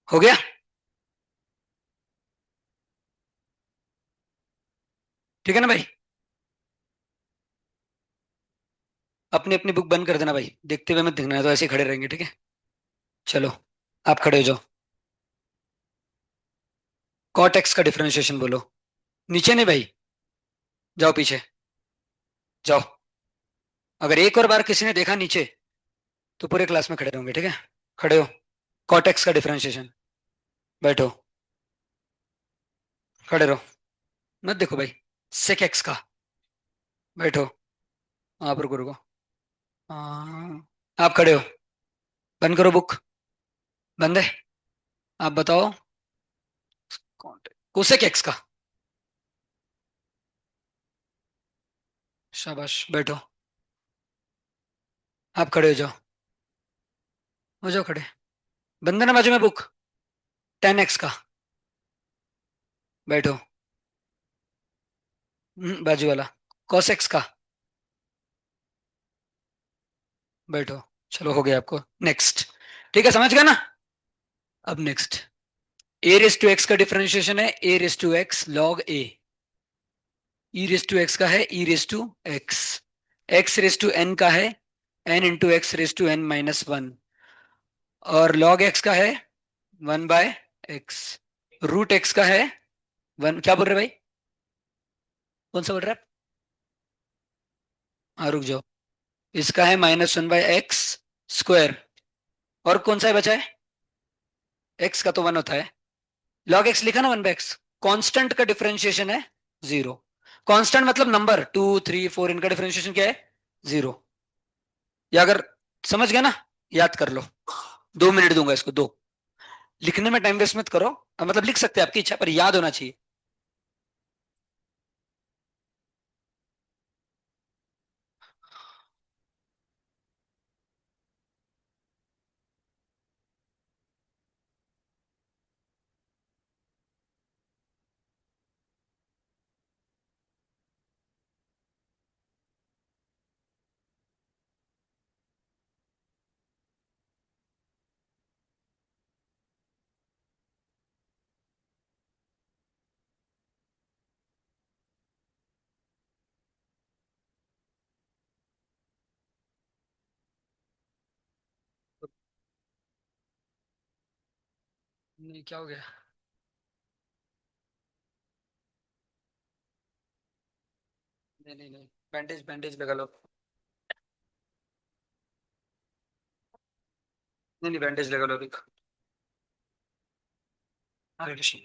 हो गया? ठीक है ना भाई? अपनी अपनी बुक बंद कर देना भाई, देखते हुए मत दिखना है तो ऐसे ही खड़े रहेंगे, ठीक है? चलो, आप खड़े हो जाओ। कॉट एक्स का डिफरेंशिएशन बोलो। नीचे नहीं भाई, जाओ पीछे, जाओ। अगर एक और बार किसी ने देखा नीचे तो पूरे क्लास में खड़े रहोगे, ठीक है? खड़े हो। कॉट एक्स का डिफरेंशिएशन। बैठो। खड़े रहो। मत देखो भाई। सेक एक्स का। बैठो। आप रुको रुको। आप खड़े हो। बंद करो बुक। बंद है। आप बताओ। कोसेक एक्स का। शाबाश, बैठो। आप खड़े हो जाओ। हो जाओ खड़े। बंद है ना बाजू में बुक? टेन एक्स का। बैठो। बाजू वाला। कॉस एक्स का। बैठो। चलो, हो गया आपको। नेक्स्ट। ठीक है, समझ गया ना? अब next. A raise to x का डिफरेंशिएशन है a raise to x log a. E raise to x का है e raise to x. X raise to n का है n into x raise to n minus one. और log x का है one by x. Root x का है one. क्या बोल रहे भाई? कौन सा बोल रहा है? हाँ, रुक जाओ। इसका है minus one by x square. और कौन सा है बचा है? एक्स का तो वन होता है। लॉग एक्स लिखा ना वन बाय एक्स। कांस्टेंट का डिफरेंशिएशन है जीरो। कांस्टेंट मतलब नंबर, टू थ्री फोर, इनका डिफरेंशिएशन क्या है? जीरो। या अगर समझ गया ना, याद कर लो। 2 मिनट दूंगा इसको, दो। लिखने में टाइम वेस्ट मत करो। मतलब लिख सकते हैं, आपकी इच्छा, पर याद होना चाहिए। नहीं, क्या हो गया? नहीं नहीं नहीं, बैंडेज बैंडेज लगा लो। नहीं नहीं, बैंडेज लगा लो अभी। हाँ, कृष्ण।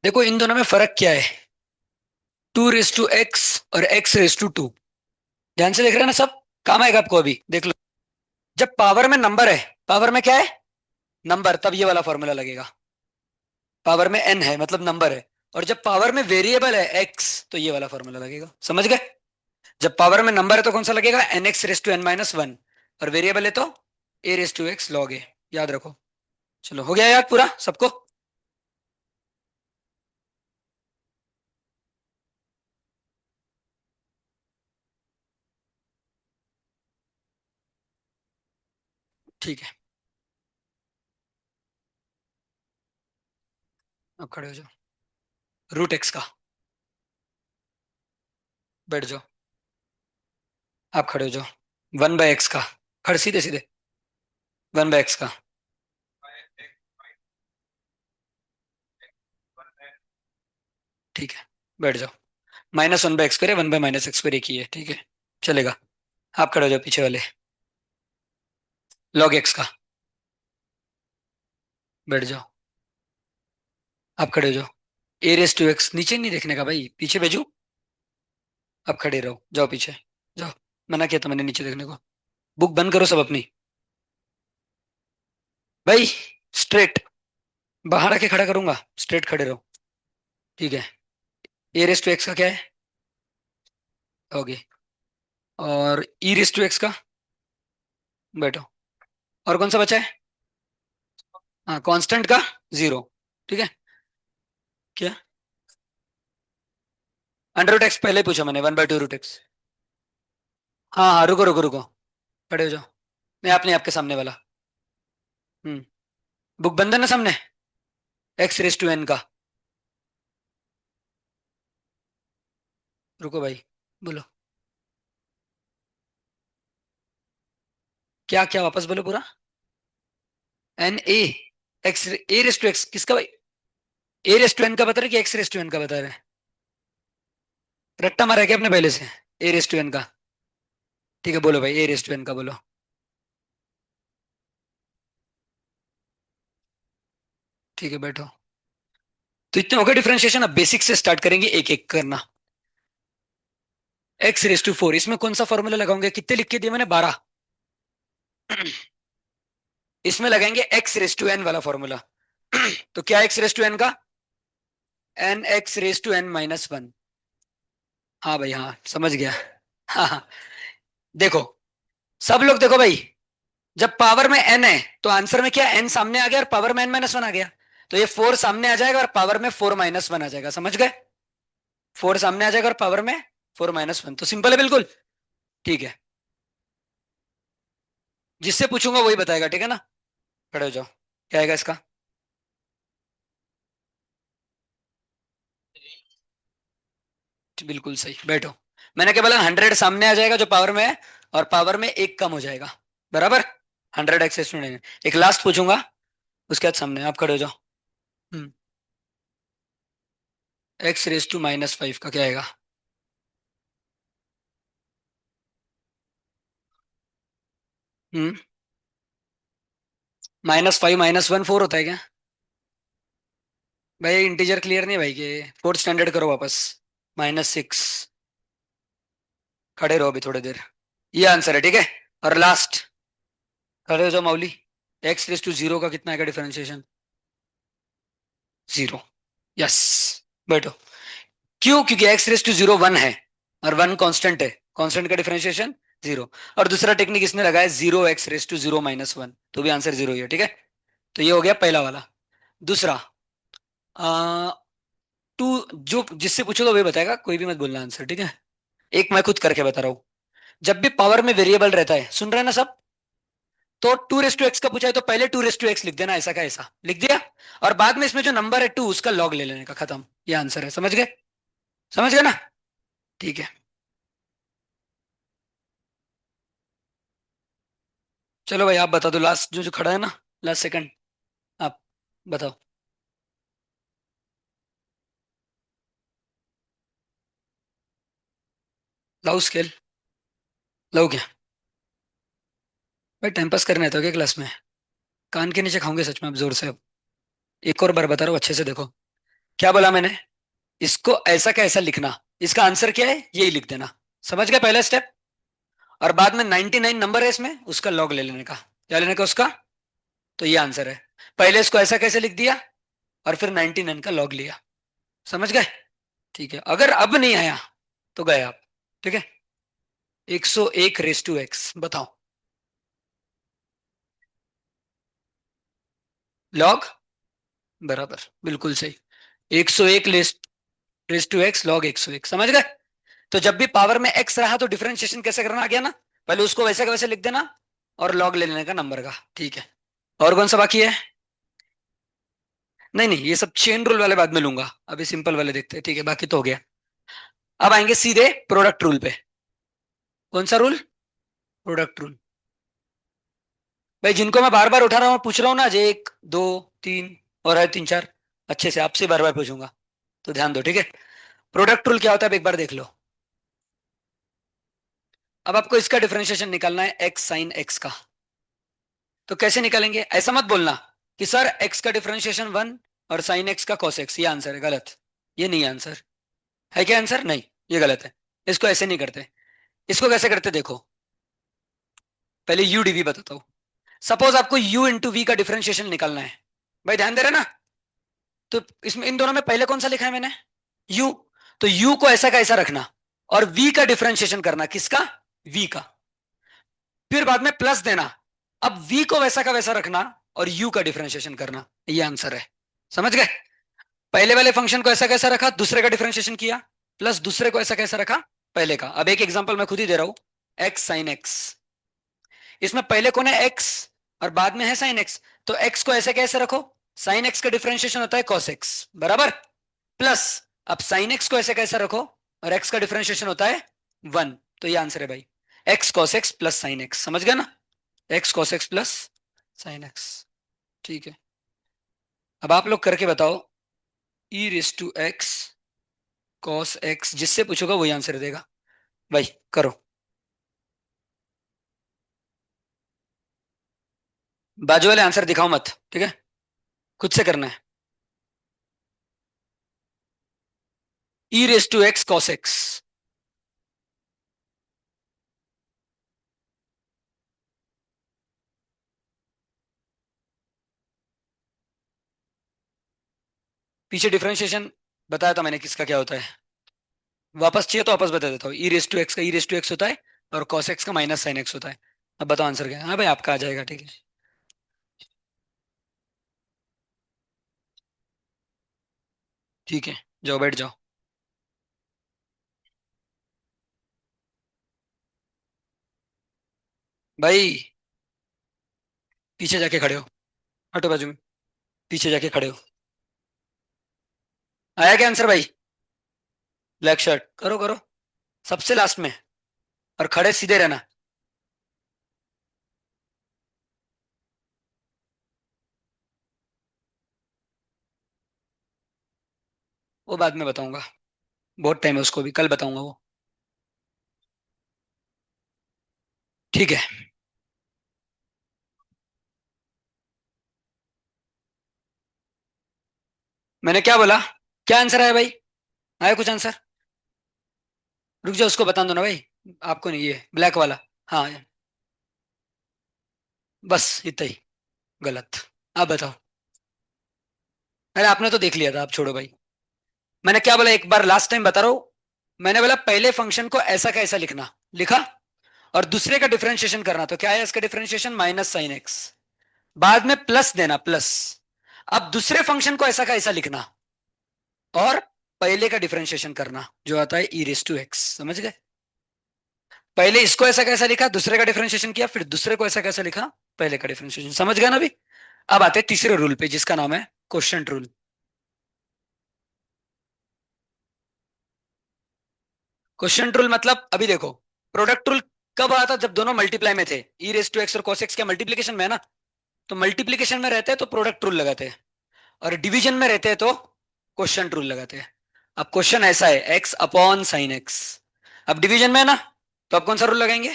देखो, इन दोनों में फर्क क्या है? टू रेस टू एक्स और एक्स रेस टू टू। ध्यान से देख रहे हैं ना सब? काम आएगा आपको, अभी देख लो। जब पावर में नंबर है, पावर में क्या है? नंबर, तब ये वाला फॉर्मूला लगेगा। पावर में एन है मतलब नंबर है। और जब पावर में वेरिएबल है एक्स, तो ये वाला फॉर्मूला लगेगा। समझ गए? जब पावर में नंबर है तो कौन सा लगेगा? N x raise to n minus one. और वेरिएबल है तो a raise to x log a. याद रखो। चलो, हो गया याद पूरा सबको? ठीक है। अब खड़े हो जाओ। रूट एक्स का। बैठ जाओ। आप खड़े हो जाओ। वन बाय एक्स का। खड़े सीधे सीधे। वन बाय एक्स का। ठीक है, बैठ जाओ। Minus one by x square, one by minus x square एक ही है, ठीक है? चलेगा। आप खड़े हो जाओ पीछे वाले। लॉग एक्स का। बैठ जाओ। आप खड़े हो जाओ। ए रेस टू एक्स, नीचे नहीं देखने का भाई, पीछे भेजू। आप खड़े रहो, जाओ पीछे। जाओ। मना किया था मैंने नीचे देखने को। बुक बंद करो सब अपनी। भाई, स्ट्रेट। बाहर आके खड़ा करूंगा, स्ट्रेट खड़े रहो। ठीक है। ए रेस टू एक्स का क्या है? होगी। और ई रेस टू एक्स का, बैठो। और कौन सा बचा है? हाँ, कांस्टेंट का जीरो। ठीक है। क्या? अंडर रूट एक्स पहले ही पूछा मैंने, one by two root x. हाँ हाँ, रुको रुको रुको, खड़े हो जाओ। मैं अपने आपके सामने वाला। हम्म। बुक बंद है ना सामने? एक्स रेस टू एन का। रुको भाई, बोलो। क्या क्या, वापस बोलो पूरा। N a, x a raise to x किसका भाई? ए रेस टू एन का बता रहे कि एक्स रेस टू एन का बता रहे? रट्टा मारा है क्या आपने पहले से? ए रेस टू एन का। ठीक है, बोलो भाई, ए रेस टू एन का बोलो। ठीक है, बैठो। तो इतने हो गए डिफरेंशिएशन, अब बेसिक से स्टार्ट करेंगे एक एक करना। एक्स रेस टू फोर, इसमें कौन सा फॉर्मूला लगाओगे? कितने लिख के दिए मैंने? 12। इसमें लगाएंगे एक्स रेस टू एन वाला फॉर्मूला। तो क्या एक्स रेस टू एन का? N x raise to n minus one. हाँ भाई, हाँ समझ गया। हाँ हाँ। देखो, सब लोग देखो भाई, जब पावर में एन है तो आंसर में क्या एन सामने आ गया और पावर में एन माइनस वन आ गया। तो ये फोर सामने आ जाएगा और पावर में फोर माइनस वन आ जाएगा, समझ गए? फोर सामने आ जाएगा और पावर में फोर माइनस वन, तो सिंपल है बिल्कुल। ठीक है, जिससे पूछूंगा वही बताएगा, ठीक है ना? खड़े हो जाओ। क्या आएगा इसका? बिल्कुल सही, बैठो। मैंने क्या बोला? 100 सामने आ जाएगा जो पावर में है, और पावर में एक कम हो जाएगा। बराबर। 100 एक्सेस में एक लास्ट पूछूंगा, उसके बाद सामने आप खड़े हो जाओ। Hmm. X raise to minus five का क्या आएगा? Hmm. Minus five minus one four होता है क्या? भाई इंटीजर क्लियर नहीं है भाई के। फोर्थ स्टैंडर्ड करो वापस। Minus six. खड़े रहो अभी थोड़ी देर। ये आंसर है, ठीक है। और लास्ट, खड़े हो जाओ Mauli. X raise to zero का कितना आएगा डिफरेंशिएशन? जीरो। यस। बैठो। क्यों? क्योंकि x raise to zero one है, और वन कांस्टेंट है। कांस्टेंट का डिफरेंशिएशन जीरो। और दूसरा टेक्निक इसने लगाया, zero x raise to zero minus one, तो भी आंसर जीरो ही है, ठीक है। तो ये हो गया पहला वाला। दूसरा, टू, जो जिससे पूछोगे वही बताएगा, कोई भी मत बोलना आंसर, ठीक है। एक मैं खुद करके बता रहा हूँ। जब भी पावर में वेरिएबल रहता है, सुन रहे हैं ना सब? तो टू रेस टू एक्स का पूछा है तो पहले टू रेस टू एक्स लिख देना, ऐसा का ऐसा लिख दिया। और बाद में इसमें जो नंबर है टू, उसका लॉग ले लेने का, खत्म। ये आंसर है, समझ गए? समझ गए ना? ठीक है। चलो भाई, आप बता दो लास्ट, जो जो खड़ा है ना, लास्ट सेकंड, आप बताओ। लाओ स्केल। लाओ क्या? भाई टाइम पास करना है तो क्या क्लास में? कान के नीचे खाओगे सच में अब जोर से अब। एक और बार बता रहा हूँ, अच्छे से देखो। क्या बोला मैंने? इसको ऐसा का ऐसा लिखना, इसका आंसर क्या है यही लिख देना। समझ गए पहला स्टेप? और बाद में 99 नंबर है इसमें, उसका लॉग ले लेने का। क्या लेने का उसका? तो ये आंसर है। पहले इसको ऐसा कैसे लिख दिया, और फिर 99 का लॉग लिया। समझ गए? ठीक है, अगर अब नहीं आया तो गए आप। ठीक है। 101 रेस टू एक्स, बताओ। लॉग, बराबर, बिल्कुल सही। 101 रेस टू एक्स लॉग 101, समझ गए? तो जब भी पावर में एक्स रहा तो डिफरेंशिएशन कैसे करना आ गया ना? पहले उसको वैसे का वैसे लिख देना, और लॉग ले लेने का नंबर का, ठीक है। और कौन सा बाकी है? नहीं नहीं, ये सब चेन रूल वाले बाद में लूंगा, अभी सिंपल वाले देखते हैं, ठीक है, बाकी तो हो गया। अब आएंगे सीधे प्रोडक्ट रूल पे। कौन सा रूल? Product rule. भाई जिनको मैं बार बार उठा रहा हूँ पूछ रहा हूँ ना, आज एक दो तीन और है तीन चार, अच्छे से आपसे बार बार पूछूंगा, तो ध्यान दो, ठीक है। प्रोडक्ट रूल क्या होता है, अब एक बार देख लो। अब आपको इसका डिफरेंशिएशन निकालना है, एक्स साइन एक्स का। तो कैसे निकालेंगे? ऐसा मत बोलना कि सर एक्स का डिफरेंशिएशन वन और साइन एक्स का कॉस एक्स, ये आंसर है, गलत। ये नहीं आंसर है। क्या आंसर? नहीं, ये गलत है। इसको ऐसे नहीं करते। इसको कैसे करते देखो। पहले यू डीवी बताता हूँ। सपोज आपको u इंटू वी का डिफरेंशिएशन निकालना है। भाई ध्यान दे रहे ना? तो इसमें इन दोनों में पहले कौन सा लिखा है मैंने? u। तो u को ऐसा का ऐसा रखना। और v का डिफरेंशिएशन करना, किसका? v का। फिर बाद में प्लस देना। अब v को वैसा का वैसा रखना और u का डिफरेंशिएशन करना। ये आंसर है। समझ गए? पहले वाले फंक्शन को ऐसा कैसा रखा, दूसरे का डिफरेंशिएशन किया, प्लस दूसरे को ऐसा कैसा रखा, पहले का। अब एक एग्जांपल मैं खुद ही दे रहा हूं, x sin x। इसमें पहले कौन है? x, और बाद में है sin x। तो x को ऐसे कैसे रखो, sin x का डिफरेंशिएशन होता है cos x, बराबर। प्लस, अब sin x को ऐसे कैसे रखो, और x का डिफरेंशिएशन होता है 1। तो ये आंसर है भाई, x cos x plus sin x। समझ गए ना? x cos x plus sin x। ठीक है, अब आप लोग करके बताओ। e raise to x cos x, जिससे पूछोगा वही आंसर देगा भाई। करो। बाजू वाले आंसर दिखाओ मत, ठीक है? खुद से करना है। e raise to x cos x। पीछे डिफरेंशिएशन बताया था मैंने किसका क्या होता है। वापस चाहिए तो वापस बता देता हूँ। ई रेस टू एक्स का ई रेस टू एक्स होता है, और कॉस एक्स का माइनस साइन एक्स होता है। अब बताओ आंसर क्या है? हाँ भाई, आपका आ जाएगा, ठीक है। ठीक है, जाओ बैठ जाओ। भाई पीछे जाके खड़े हो, हटो बाजू में। पीछे जाके खड़े हो। आया क्या आंसर भाई? ब्लैक शर्ट, करो करो, सबसे लास्ट में। और खड़े सीधे रहना। वो बाद में बताऊंगा, बहुत टाइम है उसको भी, कल बताऊंगा वो। ठीक है। मैंने क्या बोला? क्या आंसर आया भाई? आया कुछ आंसर? रुक जाओ, उसको बता दो ना भाई। आपको नहीं, ये ब्लैक वाला। हाँ, बस इतना ही। गलत। आप बताओ। अरे आपने तो देख लिया था, आप छोड़ो भाई। मैंने क्या बोला, एक बार लास्ट टाइम बता रहा हूं। मैंने बोला पहले फंक्शन को ऐसा कैसा लिखना, लिखा, और दूसरे का डिफरेंशिएशन करना। तो क्या है इसका डिफरेंशिएशन? Minus sine x. बाद में प्लस देना, प्लस। अब दूसरे फंक्शन को ऐसा का ऐसा लिखना, और पहले का डिफरेंशिएशन करना, जो आता है ई रेस टू एक्स। समझ गए? पहले इसको ऐसा कैसा लिखा, दूसरे का डिफरेंशिएशन किया, फिर दूसरे को ऐसा कैसा लिखा, पहले का डिफरेंशिएशन। समझ गया ना अभी? अब आते हैं तीसरे रूल पे, जिसका नाम है क्वेश्चन रूल। क्वेश्चन रूल मतलब, अभी देखो, प्रोडक्ट रूल कब आता? जब दोनों मल्टीप्लाई में थे। ई रेस टू एक्स और cos एक्स क्या मल्टीप्लीकेशन में है ना? तो मल्टीप्लीकेशन में रहते हैं तो प्रोडक्ट रूल लगाते हैं, और डिवीजन में रहते हैं तो क्वेश्चन रूल लगाते हैं। अब क्वेश्चन ऐसा है, एक्स अपॉन साइन एक्स। अब डिवीजन में है ना, तो अब कौन सा रूल लगाएंगे?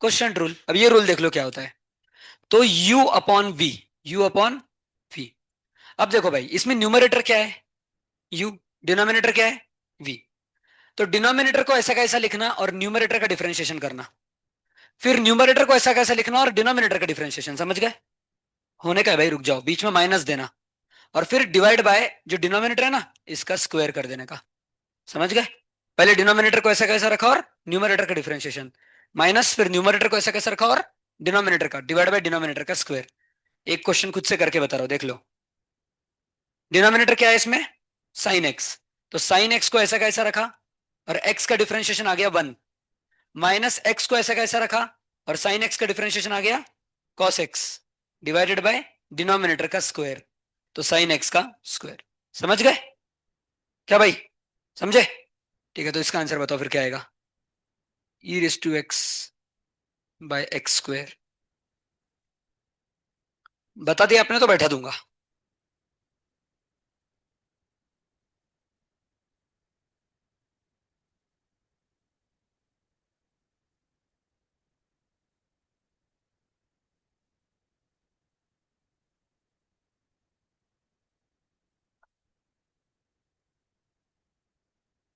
Question rule. अब ये रूल देख लो क्या होता है। तो u upon v, u upon v. अब देखो भाई, इसमें न्यूमरेटर क्या है? u। डिनोमिनेटर क्या है? v। तो डिनोमिनेटर को ऐसा कैसा लिखना, और न्यूमरेटर का डिफरेंशिएशन करना। फिर न्यूमरेटर को ऐसा कैसा लिखना, और डिनोमिनेटर का डिफरेंशिएशन। समझ गए? होने का है भाई, रुक जाओ, बीच में माइनस देना, और फिर डिवाइड बाय जो डिनोमिनेटर है ना, इसका स्क्वायर कर देने का। समझ गए? पहले डिनोमिनेटर को ऐसा कैसा रखा, और न्यूमरेटर का डिफरेंशिएशन, माइनस, फिर न्यूमरेटर को ऐसा कैसा रखा, और डिनोमिनेटर का डिवाइड बाय डिनोमिनेटर का स्क्वायर। एक क्वेश्चन खुद से करके बता रहा हूं, देख लो। डिनोमिनेटर क्या है इसमें? Sine x. तो साइन एक्स को ऐसा कैसा रखा, और एक्स का डिफरेंशिएशन आ गया 1। माइनस एक्स को ऐसा कैसा रखा, और साइन एक्स का डिफरेंशिएशन आ गया cos x, divided by denominator का स्क्वायर, तो साइन एक्स का स्क्वायर। समझ गए क्या भाई? समझे? ठीक है, तो इसका आंसर बताओ फिर क्या आएगा। E raise to x by x square. बता दिया आपने तो बैठा दूंगा।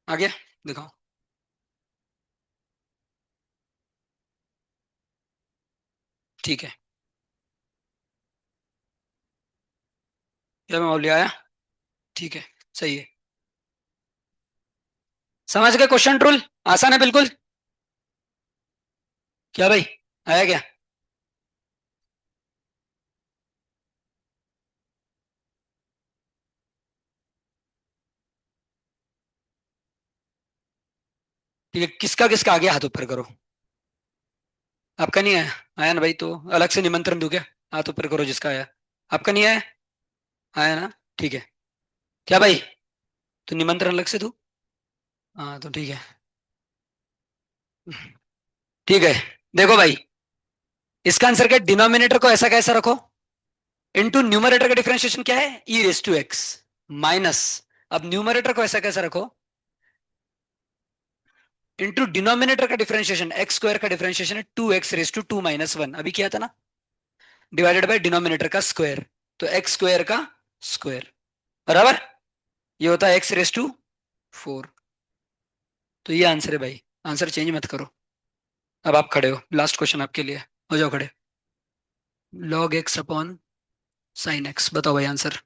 आ गया? दिखाओ। ठीक है, क्या मैं बोलिया आया? ठीक है, सही है। समझ गए क्वेश्चन रूल? आसान है बिल्कुल। क्या भाई, आया क्या? ठीक है, किसका किसका आ गया हाथ ऊपर करो। आपका नहीं आया? आया ना भाई, तो अलग से निमंत्रण दूं क्या? हाथ ऊपर करो जिसका आया। आपका नहीं आया? आया ना? ठीक है। क्या भाई, तो निमंत्रण अलग से दूं? हाँ तो ठीक है। ठीक है, देखो भाई, इसका आंसर क्या, डिनोमिनेटर को ऐसा कैसा रखो, इनटू न्यूमरेटर का डिफरेंशिएशन क्या है, e raise to x minus, अब न्यूमरेटर को ऐसा कैसा रखो, इनटू डिनोमिनेटर का डिफरेंशिएशन एक्स स्क्वायर का डिफरेंशिएशन है 2x रेस टू 2 - 1, अभी किया था ना, डिवाइडेड बाय डिनोमिनेटर का स्क्वायर, तो एक्स स्क्वायर का स्क्वायर बराबर, ये होता है x रेस टू 4। तो ये आंसर है भाई, आंसर चेंज मत करो। अब आप खड़े हो, लास्ट क्वेश्चन आपके लिए, हो जाओ खड़े। log x upon sine x, बताओ भाई आंसर,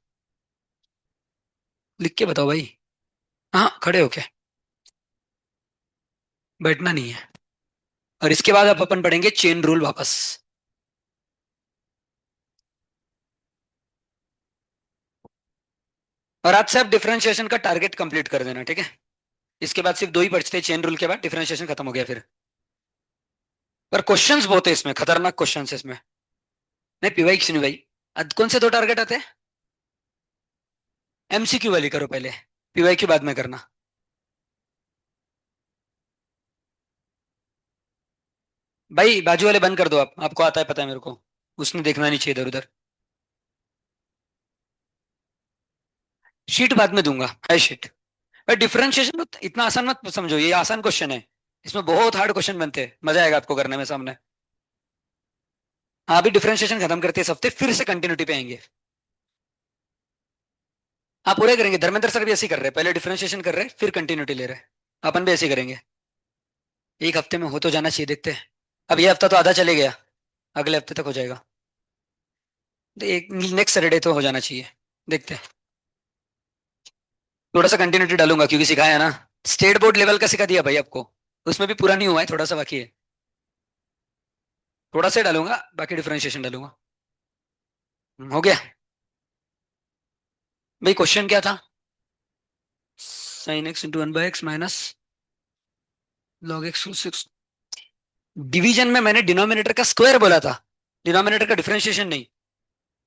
लिख के बताओ भाई। हाँ खड़े हो क्या, बैठना नहीं है। और इसके बाद आप अपन पढ़ेंगे चेन रूल वापस। और आज से आप डिफरेंशिएशन का टारगेट कंप्लीट कर देना, ठीक है? इसके बाद सिर्फ दो ही बचते हैं, चेन रूल के बाद डिफरेंशिएशन खत्म हो गया फिर। पर क्वेश्चंस बहुत है इसमें, खतरनाक क्वेश्चंस है इसमें। नहीं पीवाई क्यों नहीं भाई, कौन से दो टारगेट आते हैं? एमसीक्यू वाली करो पहले, पीवाई क्यू बाद में करना। भाई बाजू वाले बंद कर दो, आप आपको आता है पता है मेरे को, उसने देखना नहीं चाहिए इधर उधर। शीट बाद में दूंगा, है शीट। भाई डिफरेंशिएशन इतना आसान मत समझो, ये आसान क्वेश्चन है, इसमें बहुत हार्ड क्वेश्चन बनते हैं, मजा आएगा आपको करने में सामने। हाँ अभी डिफरेंशिएशन खत्म करते हैं इस हफ्ते, फिर से कंटिन्यूटी पे आएंगे। हाँ पूरे करेंगे, धर्मेंद्र सर भी ऐसे ही कर रहे हैं, पहले डिफरेंशिएशन कर रहे हैं फिर कंटिन्यूटी ले रहे हैं। अपन भी ऐसे ही करेंगे, एक हफ्ते में हो तो जाना चाहिए, देखते हैं। अब ये हफ्ता तो आधा चले गया, अगले हफ्ते तक हो जाएगा। तो एक नेक्स्ट सैटरडे तो हो जाना चाहिए, देखते हैं। थोड़ा सा कंटिन्यूटी डालूंगा क्योंकि सिखाया है ना, स्टेट बोर्ड लेवल का सिखा दिया भाई आपको, उसमें भी पूरा नहीं हुआ है, थोड़ा सा बाकी है। थोड़ा सा ही डालूंगा, बाकी डिफरेंशिएशन डालूंगा। हो गया। भाई क्वेश्चन क्या था? Sine x into 1/x minus log x 6। Division में मैंने डिनोमिनेटर का स्क्वायर बोला था, डिनोमिनेटर का डिफरेंशिएशन नहीं।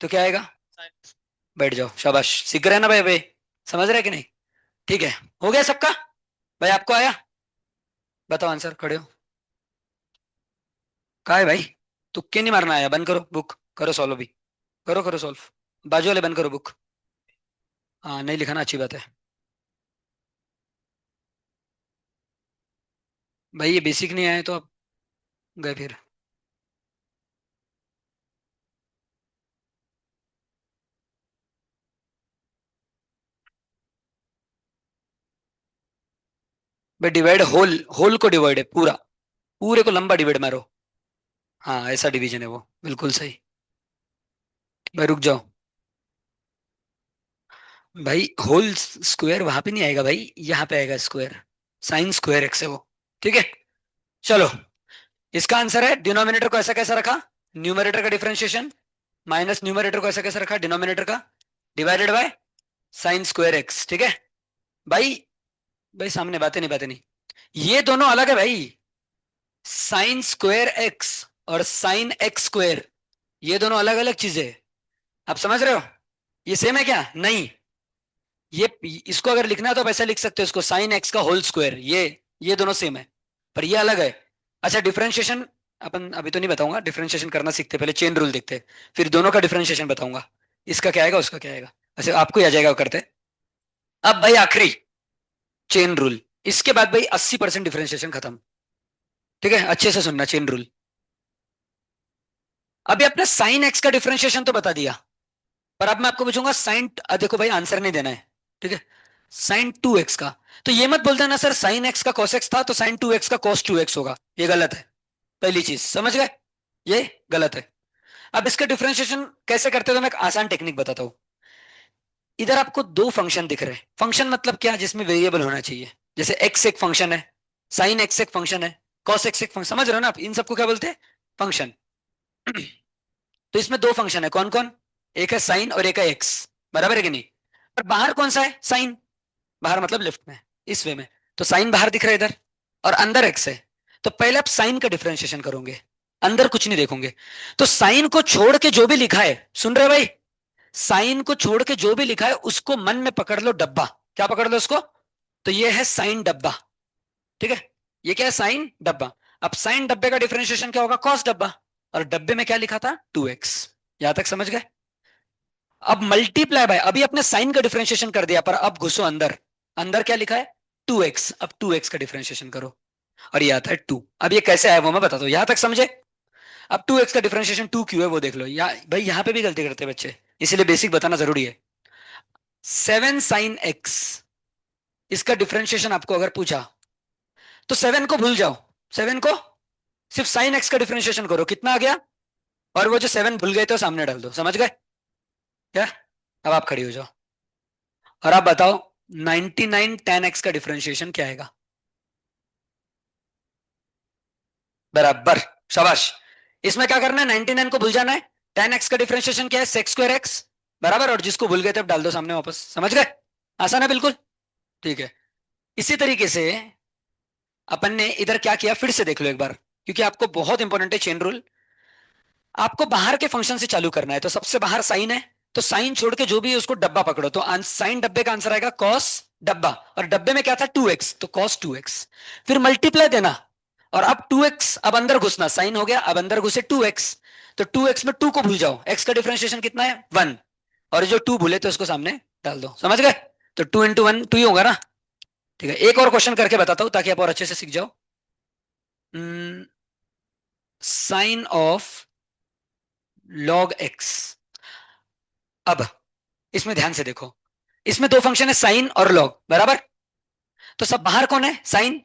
तो क्या आएगा? बैठ जाओ, शाबाश, सीख रहे हैं ना भाई भाई, समझ रहे हैं कि नहीं? ठीक है, हो गया सबका। भाई आपको आया? बताओ आंसर, खड़े हो। कहा है भाई? तुक्के नहीं मारना आया, बंद करो बुक, करो सॉल्व अभी, करो करो सॉल्व। बाजू वाले बंद करो बुक। हाँ नहीं लिखाना अच्छी बात है। भाई ये बेसिक नहीं आए तो आप गए फिर। भाई डिवाइड होल, होल को डिवाइड है पूरा, पूरे को लंबा डिवाइड मारो। हाँ ऐसा डिवीजन है वो, बिल्कुल सही। भाई रुक जाओ। भाई होल स्क्वायर वहां पे नहीं आएगा भाई, यहाँ पे आएगा स्क्वायर, साइन स्क्वायर एक्स है वो। ठीक है, चलो। इसका आंसर है, डिनोमिनेटर को ऐसा कैसा रखा, न्यूमरेटर का डिफरेंशिएशन माइनस न्यूमरेटर को ऐसा कैसा रखा, डिनोमिनेटर का divided by sine square x, ठीक है भाई। भाई सामने बातें नहीं, बातें नहीं, ये दोनों अलग है भाई, साइन स्क्वायर एक्स और साइन एक्स स्क्वायर, ये दोनों अलग अलग चीजें हैं। आप समझ रहे हो? ये सेम है क्या? नहीं, ये इसको अगर लिखना है तो आप ऐसा लिख सकते हो इसको, साइन एक्स का होल स्क्वायर, ये दोनों सेम है, पर ये अलग है। अच्छा डिफरेंशिएशन अपन अभी तो नहीं बताऊंगा, डिफरेंशिएशन करना सीखते हैं, पहले चेन रूल देखते हैं, फिर दोनों का डिफरेंशिएशन बताऊंगा, इसका क्या आएगा उसका क्या आएगा। अच्छा आपको ही आ जाएगा वो करते। अब भाई आखिरी चेन रूल, इसके बाद भाई 80% डिफरेंशिएशन खत्म। ठीक है, अच्छे से सुनना चेन रूल। अभी आपने साइन एक्स का डिफरेंशिएशन तो बता दिया, पर अब मैं आपको पूछूंगा साइन, देखो भाई आंसर नहीं देना है, ठीक है, साइन 2x का, तो ये मत बोलते ना सर साइन एक्स का cos x था तो साइन 2x का cos 2x होगा, ये गलत है। पहली चीज समझ गए, ये गलत है। अब इसका डिफरेंशिएशन कैसे करते हो तो मैं एक आसान टेक्निक बताता हूं। इधर आपको दो फंक्शन दिख रहे हैं, फंक्शन मतलब क्या, जिसमें वेरिएबल होना चाहिए, जैसे एक्स एक फंक्शन है, साइन एक्स एक फंक्शन है, कॉस एक्स एक फंक्शन, समझ रहे हो ना आप, इन सबको क्या बोलते हैं, फंक्शन। तो इसमें दो फंक्शन है, कौन कौन, एक है साइन और एक है एक्स, बराबर है कि नहीं। और बाहर कौन सा है, साइन, बाहर मतलब लेफ्ट में, इस वे में। तो साइन बाहर दिख रहा है इधर, और अंदर एक्स है। तो पहले आप साइन का डिफरेंशिएशन करोगे, अंदर कुछ नहीं देखोगे। तो साइन को छोड़ के जो भी लिखा है, सुन रहे हो भाई, साइन को छोड़ के जो भी लिखा है उसको मन में पकड़ लो, डब्बा, क्या पकड़ लो उसको, तो ये है साइन डब्बा, ठीक है। ये क्या है, साइन डब्बा। अब साइन डब्बे का डिफरेंशिएशन क्या होगा, कॉस डब्बा। और डब्बे में क्या लिखा था, 2x। यहां तक समझ गए। अब मल्टीप्लाई बाय, अभी अपने साइन का डिफरेंशिएशन कर दिया, पर अब घुसो अंदर, अंदर क्या लिखा है, 2x। अब 2x का डिफरेंशिएशन करो, और ये आता है 2। अब ये कैसे आया वो मैं बताता हूँ, यहां तक समझे। अब 2x का डिफरेंशिएशन 2 क्यों है वो देख लो, भाई यहाँ पे भी गलती करते हैं बच्चे, इसीलिए बेसिक बताना जरूरी है। 7 sin x, इसका डिफरेंशिएशन आपको अगर पूछा, तो 7 को भूल जाओ, 7 को सिर्फ साइन एक्स का डिफरेंशिएशन करो, कितना आ गया, और वो जो 7 भूल गए तो सामने डाल दो, समझ गए क्या। अब आप खड़ी हो जाओ, और आप बताओ 99 tan x का डिफरेंशिएशन क्या आएगा, बराबर, शाबाश। इसमें क्या करना है, 99 को भूल जाना है, tan x का डिफरेंशिएशन क्या है, sec2x, बराबर, और जिसको भूल गए थे अब डाल दो सामने वापस, समझ गए, आसान है बिल्कुल, ठीक है। इसी तरीके से अपन ने इधर क्या किया, फिर से देख लो एक बार, क्योंकि आपको बहुत इंपॉर्टेंट है चेन रूल। आपको बाहर के फंक्शन से चालू करना है, तो सबसे बाहर साइन है, तो साइन छोड़ के जो भी है उसको डब्बा पकड़ो, तो साइन डब्बे का आंसर आएगा कॉस डब्बा, और डब्बे में क्या था, 2x, तो कॉस 2x। फिर मल्टीप्लाई देना, और अब 2x, अब अंदर घुसना, साइन हो गया, अब अंदर घुसे 2x, तो 2x में 2 को भूल जाओ, x का डिफरेंशिएशन कितना है, 1, और जो 2 भूले तो उसको सामने डाल दो, समझ गए। तो 2 × 1 2 ही होगा ना, ठीक है। एक और क्वेश्चन करके बताता हूं ताकि आप और अच्छे से सीख जाओ। Sine of log x. अब इसमें ध्यान से देखो, इसमें दो फंक्शन है, साइन और लॉग, बराबर। तो सब बाहर कौन है, साइन,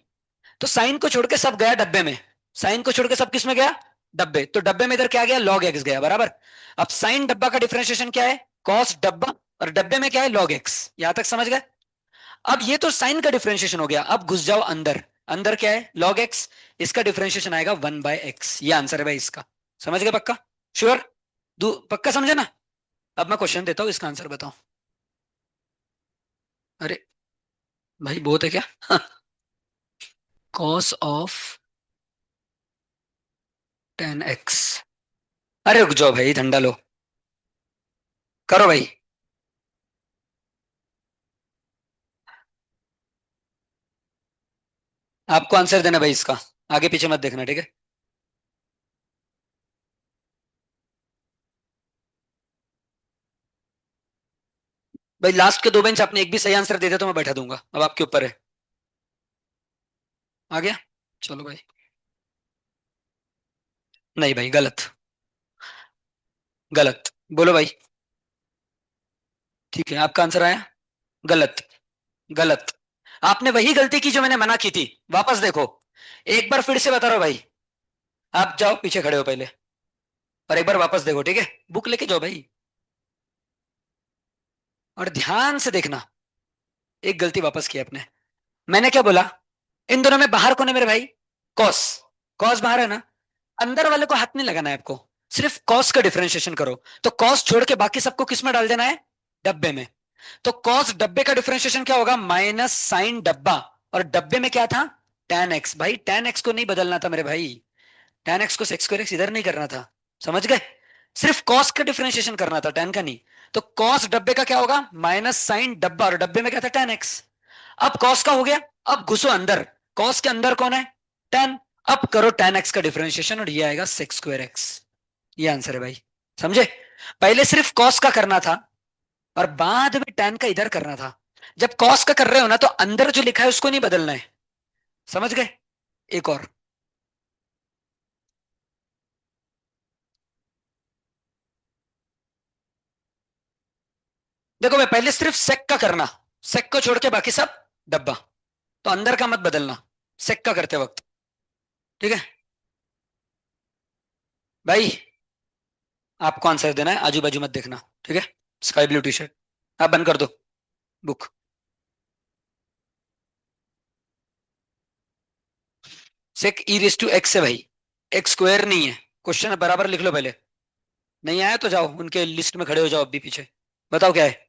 तो साइन को छोड़ के सब गया डब्बे में, साइन को छोड़ के सब किस में गया, डब्बे, तो डब्बे में इधर क्या गया, लॉग एक्स गया, बराबर। अब साइन डब्बा का डिफरेंशिएशन क्या है, कॉस डब्बा, और डब्बे में क्या है, लॉग एक्स, यहां तक समझ गए। अब ये तो साइन का डिफरेंशिएशन हो गया, अब घुस जाओ अंदर, अंदर क्या है, लॉग एक्स, इसका डिफरेंशिएशन आएगा 1/x, ये आंसर है भाई इसका, समझ गए पक्का, श्योर, पक्का समझे ना। अब मैं क्वेश्चन देता हूं, इसका आंसर बताओ। अरे भाई बहुत है क्या, कॉस ऑफ 10x। अरे रुक जाओ भाई, ठंडा लो, करो भाई। आपको आंसर देना भाई इसका, आगे पीछे मत देखना, ठीक है। भाई लास्ट के दो बेंच आपने एक भी सही आंसर दे दिया तो मैं बैठा दूंगा, अब आपके ऊपर है। आ गया, चलो भाई। नहीं भाई, गलत, गलत, बोलो भाई। ठीक है, आपका आंसर आया, गलत, गलत। आपने वही गलती की जो मैंने मना की थी, वापस देखो, एक बार फिर से बता रहा हूं भाई। आप जाओ पीछे खड़े हो पहले, और एक बार वापस देखो, ठीक है, बुक लेके जाओ भाई, और ध्यान से देखना। एक गलती वापस की आपने, मैंने क्या बोला, इन दोनों में बाहर कौन है मेरे भाई, कॉस, कॉस बाहर है ना, अंदर वाले को हाथ नहीं लगाना है आपको, सिर्फ कॉस का डिफरेंशिएशन करो। तो कॉस छोड़ के बाकी सबको किस में डाल देना है, डब्बे में। तो कॉस डब्बे का डिफरेंशिएशन क्या होगा, माइनस साइन डब्बा, और डब्बे में क्या था, tan एक्स, भाई tan एक्स को नहीं बदलना था मेरे भाई, tan एक्स को sec स्क्वायर एक्स इधर नहीं करना था, समझ गए, सिर्फ कॉस का डिफरेंशिएशन करना था, tan का नहीं। तो कॉस डब्बे का क्या होगा, माइनस साइन डब्बा, और डब्बे में क्या था, tan एक्स। अब कॉस का हो गया, अब घुसो अंदर, कॉस के अंदर कौन है, tan। अब करो tan एक्स का डिफरेंशिएशन, और ये आएगा sec स्क्वायर एक्स, ये आंसर है भाई, समझे। पहले सिर्फ कॉस का करना था, और बाद में tan का इधर करना था। जब कॉस का कर रहे हो ना, तो अंदर जो लिखा है उसको नहीं बदलना है, समझ गए। एक और, देखो मैं पहले सिर्फ सेक का करना, सेक को छोड़ के बाकी सब डब्बा, तो अंदर का मत बदलना सेक का करते वक्त, ठीक है भाई। आपको आंसर देना है, आजू बाजू मत देखना, ठीक है। स्काई ब्लू टी शर्ट, आप बंद कर दो book. Sec e raise to x है भाई, एक्स स्क्वायर नहीं है। क्वेश्चन बराबर लिख लो पहले। नहीं आया तो जाओ उनके लिस्ट में खड़े हो जाओ अभी पीछे। बताओ क्या है।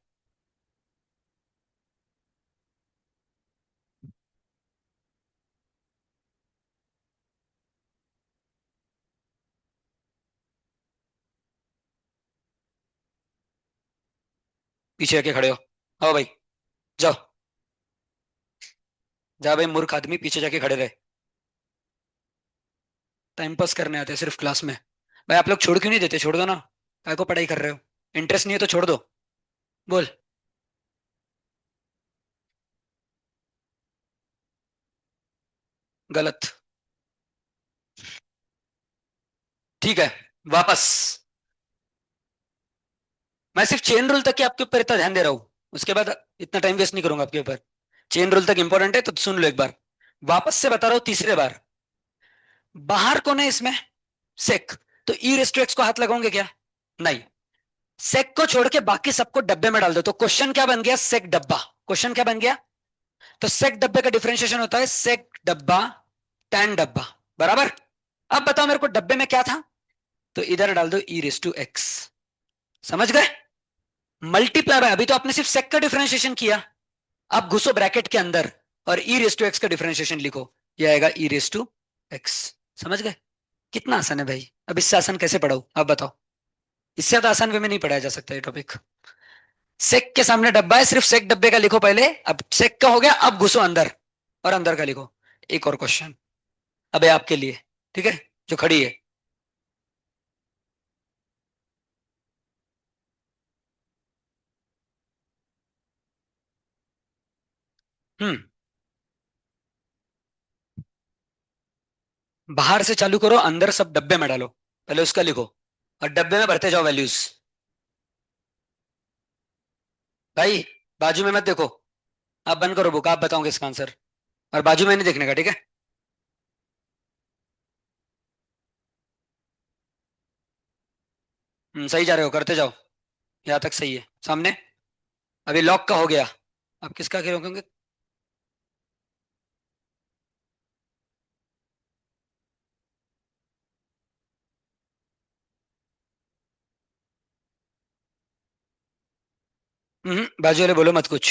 पीछे आके खड़े हो। आओ भाई, जाओ। जा भाई मूर्ख आदमी, पीछे जाके खड़े रहे। टाइम पास करने आते हैं सिर्फ क्लास में। भाई आप लोग छोड़ क्यों नहीं देते, छोड़ दो ना। काय को पढ़ाई कर रहे हो। इंटरेस्ट नहीं है तो छोड़ दो। बोल। गलत। ठीक है, वापस। मैं सिर्फ चेन रूल तक ही आपके ऊपर इतना ध्यान दे रहा हूँ। उसके बाद इतना टाइम वेस्ट नहीं करूंगा आपके ऊपर। चेन रूल तक इंपॉर्टेंट है तो सुन लो एक बार। वापस से बता रहा हूँ तीसरे बार। बाहर कौन है इसमें, सेक। तो ई रेस टू एक्स को हाथ लगाओगे क्या, नहीं। सेक को छोड़ के बाकी सबको डब्बे में डाल दो, तो क्वेश्चन क्या बन गया, सेक डब्बा। क्वेश्चन क्या बन गया। तो सेक डब्बे का डिफरेंशिएशन होता है सेक डब्बा टैन डब्बा, बराबर। अब बताओ मेरे को डब्बे में क्या था, तो इधर डाल दो ई रेस टू एक्स। समझ गए। मल्टीप्लाई बाय, अभी तो आपने सिर्फ सेक का डिफरेंशिएशन किया। अब घुसो ब्रैकेट के अंदर और ई रेस टू एक्स का डिफरेंशिएशन लिखो। ये आएगा ई रेस टू एक्स। समझ गए। कितना आसान है भाई, अब इससे आसान कैसे पढ़ाऊं आप बताओ। इससे ज्यादा आसान वे में नहीं पढ़ाया जा सकता ये टॉपिक। सेक के सामने डब्बा है, सिर्फ सेक डब्बे का लिखो पहले। अब सेक का हो गया, अब घुसो अंदर और अंदर का लिखो। एक और क्वेश्चन अबे आपके लिए, ठीक है, जो खड़ी है। हम्म। बाहर से चालू करो, अंदर सब डब्बे में डालो। पहले उसका लिखो और डब्बे में भरते जाओ वैल्यूज। भाई बाजू में मत देखो। आप बंद करो बुक, आप बताओगे इसका आंसर। और बाजू में नहीं देखने का, ठीक है। सही जा रहे हो, करते जाओ। यहाँ तक सही है सामने। अभी लॉक का हो गया। अब किसका रोकेंगे। बाजू वाले बोलो मत कुछ।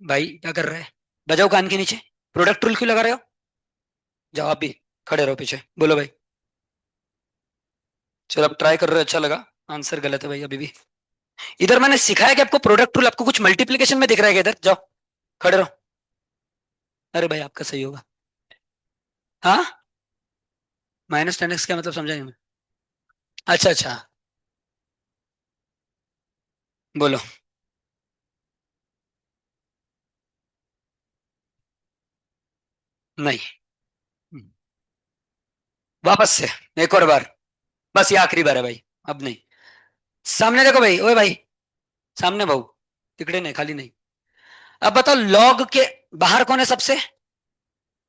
भाई क्या कर रहे हैं, बजाओ कान के नीचे। प्रोडक्ट रूल क्यों लगा रहे हो। जाओ आप भी, खड़े रहो पीछे, बोलो भाई। चलो अब ट्राई कर रहे हो, अच्छा लगा। आंसर गलत है भाई अभी भी। इधर मैंने सिखाया कि आपको प्रोडक्ट रूल, आपको कुछ मल्टीप्लिकेशन में दिख रहा है क्या इधर, जाओ खड़े रहो। अरे भाई आपका सही होगा। हाँ। -10x क्या मतलब समझा नहीं मैं। अच्छा अच्छा। बोलो। नहीं। वापस से एक और बार। बस ये आखिरी बार है भाई, अब नहीं। सामने देखो भाई, ओए भाई। सामने भाऊ। तिकड़े नहीं, खाली नहीं। अब बताओ लॉग के बाहर कौन है सबसे।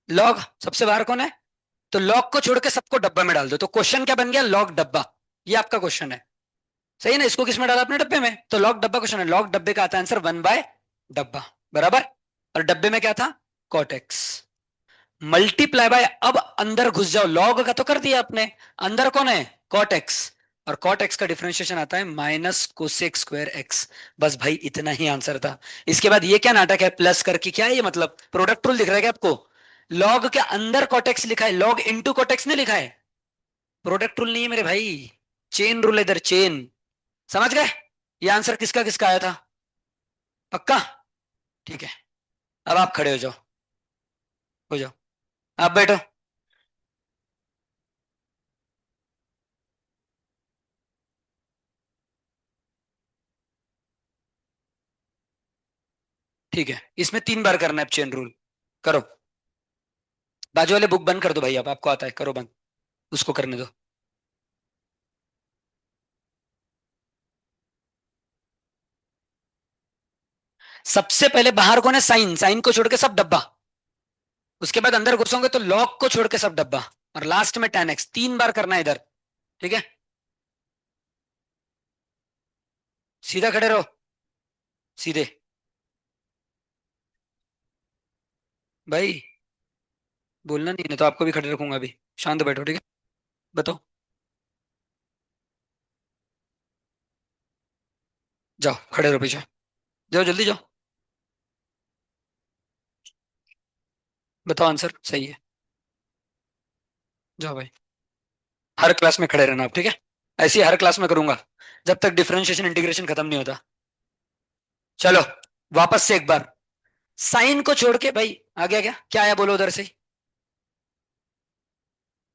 लॉग सबसे बाहर कौन है। तो लॉग को छोड़ के सबको डब्बा में डाल दो, तो क्वेश्चन क्या बन गया, लॉग डब्बा। ये आपका क्वेश्चन है। सही है ना, इसको किस में डाला अपने डब्बे में, तो लॉग डब्बा क्वेश्चन है, लॉग डब्बे का आता आंसर 1 बाय डब्बा, बराबर। और डब्बे में क्या था, कॉटेक्स। मल्टीप्लाई बाय, अब अंदर घुस जाओ, लॉग का तो कर दिया आपने। अंदर कौन है, कॉटेक्स। और कॉटेक्स का डिफरेंशिएशन आता है -कोसेक स्क्वायर एक्स। बस भाई इतना ही आंसर था। इसके बाद ये क्या नाटक है, प्लस करके क्या है ये, मतलब प्रोडक्ट रूल दिख रहा है क्या आपको। लॉग के अंदर कॉटेक्स लिखा है, लॉग इनटू कॉटेक्स नहीं लिखा है। प्रोडक्ट रूल नहीं है मेरे भाई, चेन रूल है इधर, चेन। समझ गए। ये आंसर किसका किसका आया था, पक्का। ठीक है। अब आप खड़े हो जाओ, आप बैठो। ठीक है, इसमें 3 बार करना है चेन रूल। करो। बाजू वाले बुक बंद कर दो भाई, अब आपको आता है, करो बंद। उसको करने दो। सबसे पहले बाहर कौन है, साइन, साइन को छोड़ के सब डब्बा। उसके बाद अंदर घुसोगे तो लॉक को छोड़ के सब डब्बा। और लास्ट में 10x, 3 बार करना है इधर। ठीक है। सीधा खड़े रहो, सीधे। भाई बोलना नहीं है तो आपको भी खड़े रखूंगा अभी। शांत बैठो, ठीक है। बताओ। जाओ खड़े रहो पीछे। जाओ जल्दी जाओ। बताओ आंसर सही है। जाओ भाई। हर क्लास में खड़े रहना आप, ठीक है। ऐसे ही हर क्लास में करूंगा जब तक डिफरेंशिएशन इंटीग्रेशन खत्म नहीं होता। चलो वापस से एक बार। साइन को छोड़ के भाई आ गया क्या, क्या आया बोलो उधर से।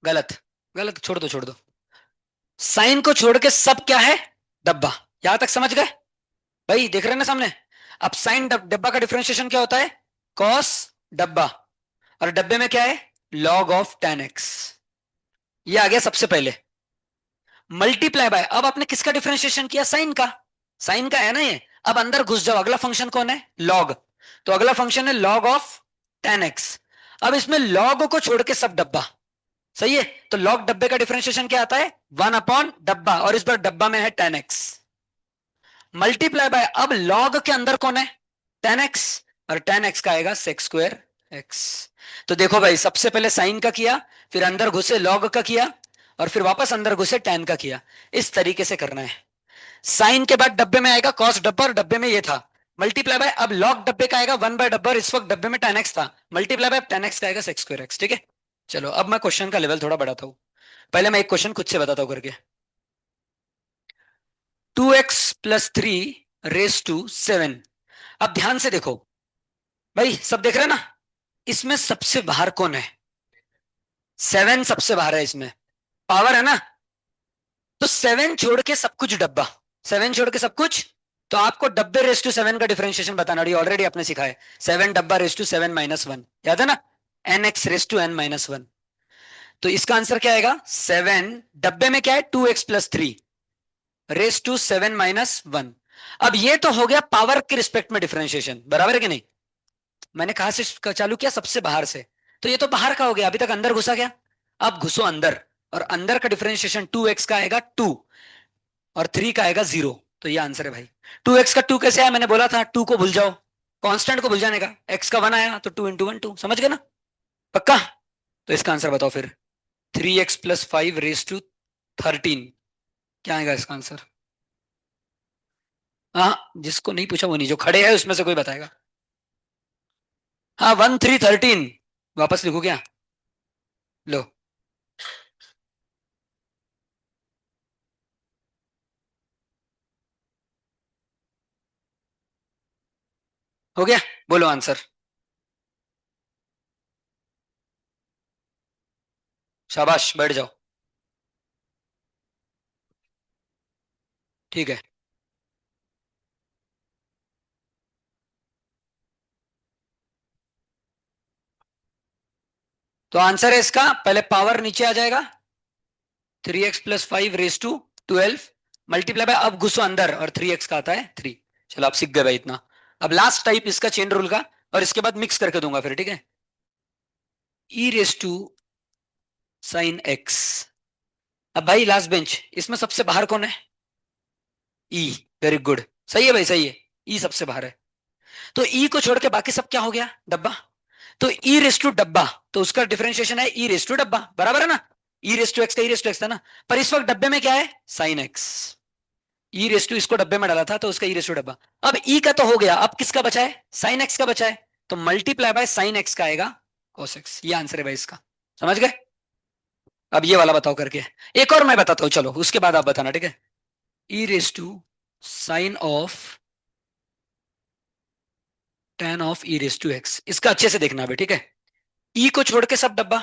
गलत। गलत, छोड़ दो छोड़ दो। साइन को छोड़ के सब क्या है, डब्बा। यहां तक समझ गए। भाई देख रहे हैं ना सामने। अब साइन डब्बा का डिफरेंशिएशन क्या होता है, कॉस डब्बा। और डब्बे में क्या है, लॉग ऑफ टेन एक्स। ये आ गया सबसे पहले। मल्टीप्लाई बाय, अब आपने किसका डिफरेंशिएशन किया, साइन का। साइन का है ना ये। अब अंदर घुस जाओ, अगला फंक्शन कौन है, लॉग। तो अगला फंक्शन है लॉग ऑफ टेन एक्स। अब इसमें लॉग को छोड़ के सब डब्बा। सही है। तो लॉग डब्बे का डिफरेंशिएशन क्या आता है, वन अपॉन डब्बा, और इस बार डब्बा में है टेन एक्स। मल्टीप्लाई बाय, अब लॉग के अंदर कौन है, टेन एक्स। और टेन एक्स का आएगा सेक्स स्क्वायर एक्स। तो देखो भाई, सबसे पहले साइन का किया, फिर अंदर घुसे लॉग का किया, और फिर वापस अंदर घुसे टेन का किया। इस तरीके से करना है। साइन के बाद डब्बे में आएगा कॉस डब्बा, और डब्बे में ये था। मल्टीप्लाई बाय, अब लॉग डब्बे का आएगा वन बाय डब्बा, और इस वक्त डब्बे में टेन एक्स था। मल्टीप्लाई बाय टेन एक्स का आएगा सेक्स स्क्वायर एक्स, ठीक है। चलो अब मैं क्वेश्चन का लेवल थोड़ा बढ़ाता हूं। पहले मैं एक क्वेश्चन खुद से बताता हूं करके। 2x+3 raise to 7। अब ध्यान से देखो। भाई सब देख रहे हैं ना। इसमें सबसे बाहर कौन है, 7 सबसे बाहर है इसमें। पावर है ना। तो 7 छोड़ के सब कुछ डब्बा। 7 छोड़ के सब कुछ। तो आपको डब्बे रेस टू 7 का डिफरेंशिएशन बताना, ऑलरेडी आपने सीखा है। 7 डब्बा रेस टू 7 - 1, याद है ना। nx raise to n-1। तो इसका आंसर क्या आएगा, 7 डब्बे में क्या है, 2x+3 रेस टू 7 - 1। अब ये तो हो गया पावर के रिस्पेक्ट में डिफरेंशिएशन, बराबर है कि नहीं। मैंने कहा से चालू किया, सबसे बाहर से। तो ये तो बाहर का हो गया, अभी तक अंदर घुसा गया। अब घुसो अंदर। और अंदर का डिफरेंशिएशन 2x का आएगा 2, और 3 का आएगा 0। तो ये आंसर है भाई। 2x का 2 कैसे आया, मैंने बोला था 2 को भूल जाओ। कांस्टेंट को भूल जाने का, x का 1 आया तो 2 × 1 2, समझ गए ना। पक्का। तो इसका आंसर बताओ फिर। 3x+5 raise to 13। क्या आएगा इसका आंसर। हाँ, जिसको नहीं पूछा वो नहीं, जो खड़े हैं उसमें से कोई बताएगा। हाँ, 1 3 13। वापस लिखो क्या। लो। हो गया। बोलो आंसर। शाबाश, बैठ जाओ। ठीक है। तो आंसर है इसका, पहले पावर नीचे आ जाएगा। 3x+5 raise to 12। Multiply by, अब घुसो अंदर, और 3x का आता है 3। चलो आप सीख गए भाई इतना। अब लास्ट टाइप इसका चेन रूल का। और इसके बाद मिक्स करके दूंगा फिर, ठीक है। e⁻⁻sin x। अब भाई लास्ट बेंच, इसमें सबसे बाहर कौन है, ई। Very good. सही है भाई, सही है। ई सबसे बाहर है। तो ई को छोड़ के बाकी सब क्या हो गया, डब्बा। तो ई रेस टू डब्बा। तो उसका डिफरेंशिएशन है ई रेस टू डब्बा, बराबर है ना। ई रेस टू एक्स का ई रेस टू एक्स था ना। पर इस वक्त डब्बे में क्या है, sine x. E raise to इसको डब्बे में डाला था तो उसका ई रेस टू डब्बा। अब ई का तो हो गया, अब किसका बचा है, साइन एक्स का बचा है। तो मल्टीप्लाई बाय साइन एक्स का आएगा कोस एक्स। ये आंसर है भाई इसका। समझ गए। अब ये वाला बताओ करके। एक और मैं बताता हूं, चलो उसके बाद आप बताना, ठीक है। E raise to sine of tan of e raise to x, इसका अच्छे से देखना अभी, ठीक है। ई को छोड़ के सब डब्बा।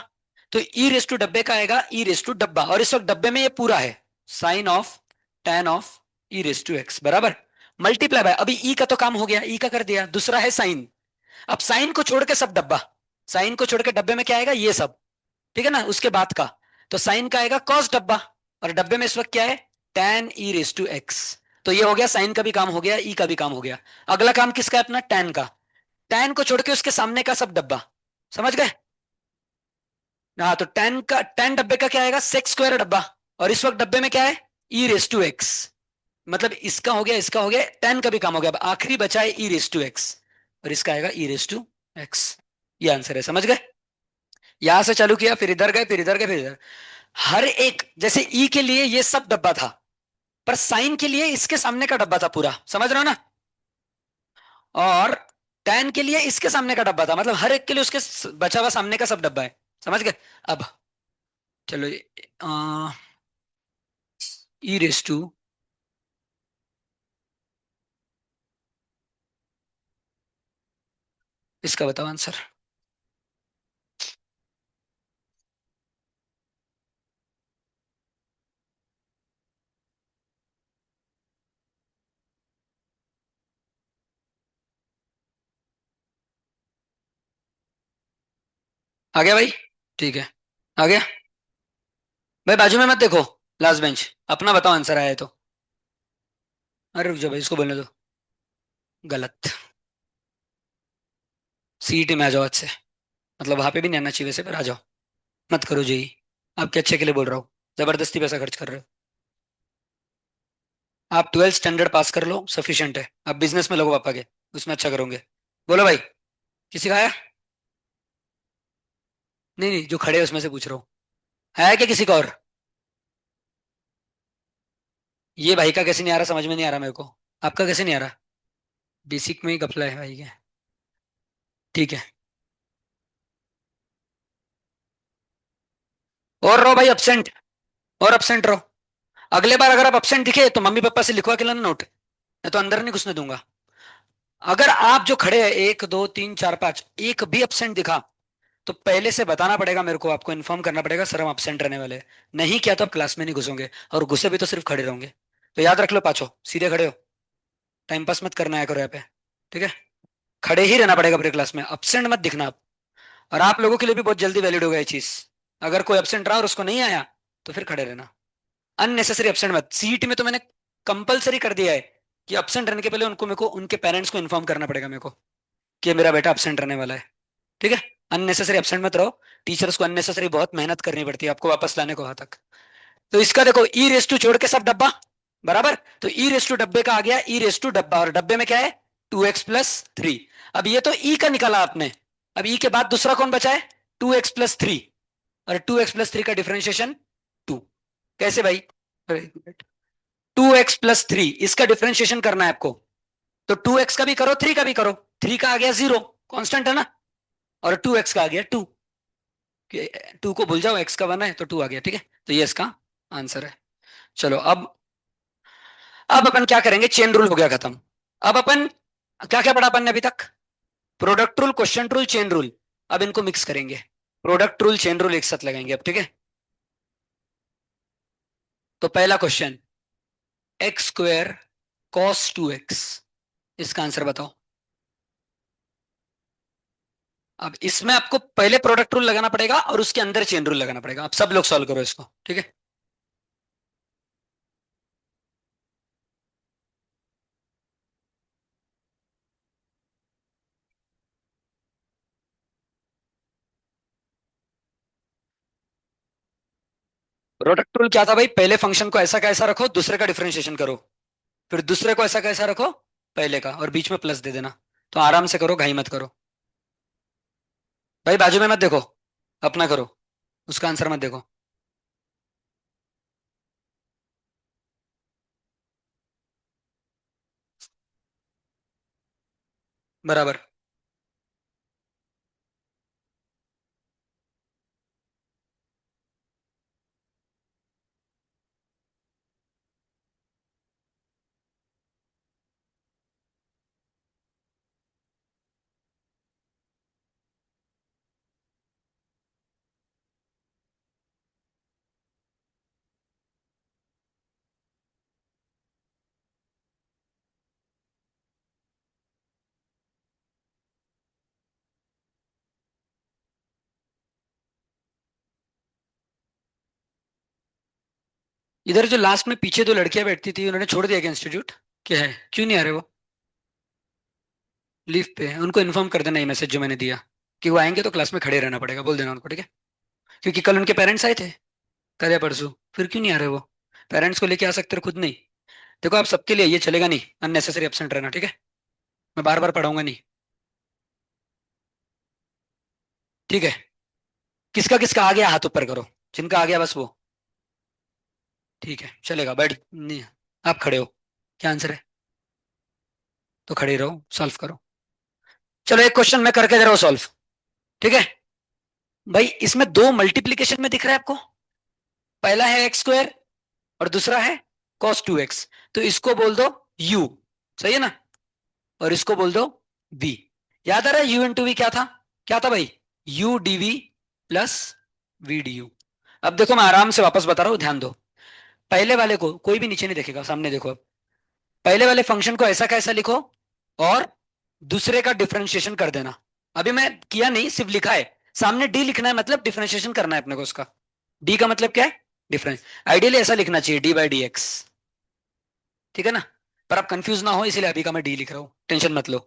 तो ई रेस टू डब्बे का आएगा ई रेस टू डब्बा, और इस वक्त डब्बे में ये पूरा है, sine of tan of e raise to x, बराबर। मल्टीप्लाई बाय, अभी ई का तो काम हो गया, ई का कर दिया, दूसरा है साइन। अब साइन को छोड़ के सब डब्बा। साइन को छोड़ के डब्बे में क्या आएगा, ये सब। ठीक है ना, उसके बाद का। तो साइन का आएगा कॉस डब्बा। और डब्बे में इस वक्त क्या है, tan e raise to x. तो ये हो गया, साइन का भी काम हो गया, ई का भी काम हो गया। अगला काम किसका है अपना, टेन का। टेन को छोड़ के उसके सामने का सब डब्बा। समझ गए। हाँ, तो टेन का, टेन डब्बे का क्या आएगा, सेक्स स्क्वायर डब्बा। और इस वक्त डब्बे में क्या है, ई रेस टू एक्स। मतलब इसका हो गया, इसका हो गया, टेन का भी काम हो गया। अब आखिरी बचा है ई रेस टू एक्स। और इसका आएगा ई रेस टू एक्स। ये आंसर है, समझ गए? यहां से चालू किया, फिर इधर गए, फिर इधर गए, फिर इधर। हर एक, जैसे ई के लिए ये सब डब्बा था, पर साइन के लिए इसके सामने का डब्बा था पूरा, समझ रहे हो ना? और टैन के लिए इसके सामने का डब्बा था, मतलब हर एक के लिए उसके बचा हुआ सामने का सब डब्बा है। समझ गए? अब चलो, ई रेस टू, इसका बताओ आंसर। आ गया भाई? ठीक है, आ गया। भाई बाजू में मत देखो, लास्ट बेंच, अपना बताओ आंसर आया है तो। अरे रुक जाओ भाई, इसको बोलने दो। गलत। सीईटी में आ जाओ आज से, मतलब वहां पे भी नहीं आना चाहिए वैसे, पर आ जाओ। मत करो जेई, आपके अच्छे के लिए बोल रहा हूँ। जबरदस्ती पैसा खर्च कर रहे हो। आप 12th स्टैंडर्ड पास कर लो, सफिशिएंट है। आप बिजनेस में लगो पापा के, उसमें अच्छा करोगे। बोलो भाई। किसी का आया? नहीं नहीं, जो खड़े हैं उसमें से पूछ रहा हूँ, है क्या किसी का और? ये भाई का कैसे नहीं आ रहा, समझ में नहीं आ रहा मेरे को। आपका कैसे नहीं आ रहा? बेसिक में ही गफला है भाई के। ठीक है। और रहो भाई अपसेंट, और अपसेंट रहो। अगले बार अगर आप अपसेंट दिखे तो मम्मी पापा से लिखवा के लाना नोट, मैं तो अंदर नहीं घुसने दूंगा। अगर आप जो खड़े हैं, 1 2 3 4 5, एक भी अपसेंट दिखा तो पहले से बताना पड़ेगा मेरे को, आपको इन्फॉर्म करना पड़ेगा सर हम अपसेंट रहने वाले हैं। नहीं किया तो आप क्लास में नहीं घुसोगे, और घुसे भी तो सिर्फ खड़े रहोगे। तो याद रख लो, पाँचों सीधे खड़े हो। टाइम पास मत करना है करो यहाँ पे। ठीक है? खड़े ही रहना पड़ेगा पूरे क्लास में, अपसेंट मत दिखना आप। और आप लोगों के लिए भी बहुत जल्दी वैलिड होगा ये चीज। अगर कोई अपसेंट रहा और उसको नहीं आया, तो फिर खड़े रहना। अननेसेसरी अपसेंट मत। सीट में तो मैंने कंपलसरी कर दिया है कि अपसेंट रहने के पहले उनको, मेरे को उनके पेरेंट्स को इन्फॉर्म करना पड़ेगा मेरे को, कि मेरा बेटा अपसेंट रहने वाला है। ठीक है? अननेसेसरी अपसेंट मत रहो। टीचर्स को अननेसेसरी बहुत मेहनत करनी पड़ती है आपको वापस लाने को वहां तक। तो इसका देखो, ई रेस टू छोड़ के सब डब्बा बराबर। तो ई रेस टू डब्बे का आ गया, ई रेस टू डब्बा, और डब्बे में क्या है? 2x+3। अब ये तो ई का निकाला आपने। अब ई के बाद दूसरा कौन बचा है? 2x+3। और 2x+3 का डिफरेंशिएशन 2। कैसे भाई? 2x+3, इसका डिफरेंशिएशन करना है आपको। तो 2x का भी करो, 3 का भी करो। 3 का आ गया 0, कांस्टेंट है ना। और 2x का आ गया 2। 2 को भूल जाओ, x का 1 है तो 2 आ गया। ठीक है? तो ये इसका आंसर है। चलो, अब अपन क्या करेंगे, चेन रूल हो गया खत्म। अब अपन क्या क्या पढ़ा अपन ने अभी तक? Product rule, question rule, chain rule. अब इनको मिक्स करेंगे, प्रोडक्ट रूल चेन रूल एक साथ लगाएंगे अब। ठीक है? तो पहला क्वेश्चन, x² cos 2x, इसका आंसर बताओ। अब इसमें आपको पहले प्रोडक्ट रूल लगाना पड़ेगा और उसके अंदर चेन रूल लगाना पड़ेगा। आप सब लोग सॉल्व करो इसको। ठीक है? प्रोडक्ट रूल क्या था भाई? पहले फंक्शन को ऐसा का ऐसा रखो, दूसरे का डिफरेंशिएशन करो, फिर दूसरे को ऐसा का ऐसा रखो, पहले का, और बीच में प्लस दे देना। तो आराम से करो, घाई मत करो। भाई बाजू में मत देखो, अपना करो, उसका आंसर मत देखो। बराबर। इधर जो लास्ट में पीछे दो लड़कियां बैठती थी, उन्होंने छोड़ दिया क्या इंस्टीट्यूट? क्या है, क्यों नहीं आ रहे वो? लीव पे है, उनको इन्फॉर्म कर देना ये मैसेज जो मैंने दिया, कि वो आएंगे तो क्लास में खड़े रहना पड़ेगा, बोल देना उनको। ठीक है? क्योंकि कल उनके पेरेंट्स आए थे, कल या परसों। फिर क्यों नहीं आ रहे वो? पेरेंट्स को लेके आ सकते हो, खुद नहीं। देखो, आप सबके लिए ये चलेगा नहीं, अननेसेसरी एब्सेंट रहना। ठीक है? मैं बार बार पढ़ाऊंगा नहीं। ठीक है, किसका किसका आ गया हाथ ऊपर करो, जिनका आ गया बस वो। ठीक है चलेगा, बैठ नहीं, आप खड़े हो, क्या आंसर है, तो खड़े ही रहो, सॉल्व करो। चलो एक क्वेश्चन मैं करके दे रहा हूँ सॉल्व। ठीक है भाई, इसमें दो मल्टीप्लीकेशन में दिख रहा है आपको, पहला है एक्स स्क्वायर और दूसरा है cos 2x, तो इसको बोल दो u, सही है ना, और इसको बोल दो v। याद आ रहा है u इंटू वी क्या था, क्या था भाई, u dv plus v du। अब देखो मैं आराम से वापस बता रहा हूं, ध्यान दो। पहले वाले को कोई भी नीचे नहीं देखेगा, सामने देखो अब। पहले वाले फंक्शन को ऐसा कैसा लिखो, और दूसरे का डिफरेंशिएशन कर देना। अभी मैं किया नहीं, सिर्फ लिखा है, सामने डी लिखना है, मतलब डिफरेंशिएशन करना है अपने को उसका। डी का मतलब क्या है, डिफरेंस। आइडियली ऐसा लिखना चाहिए, डी बाई डी एक्स, ठीक है ना, पर आप कंफ्यूज ना हो इसलिए अभी का मैं डी लिख रहा हूं, टेंशन मत लो।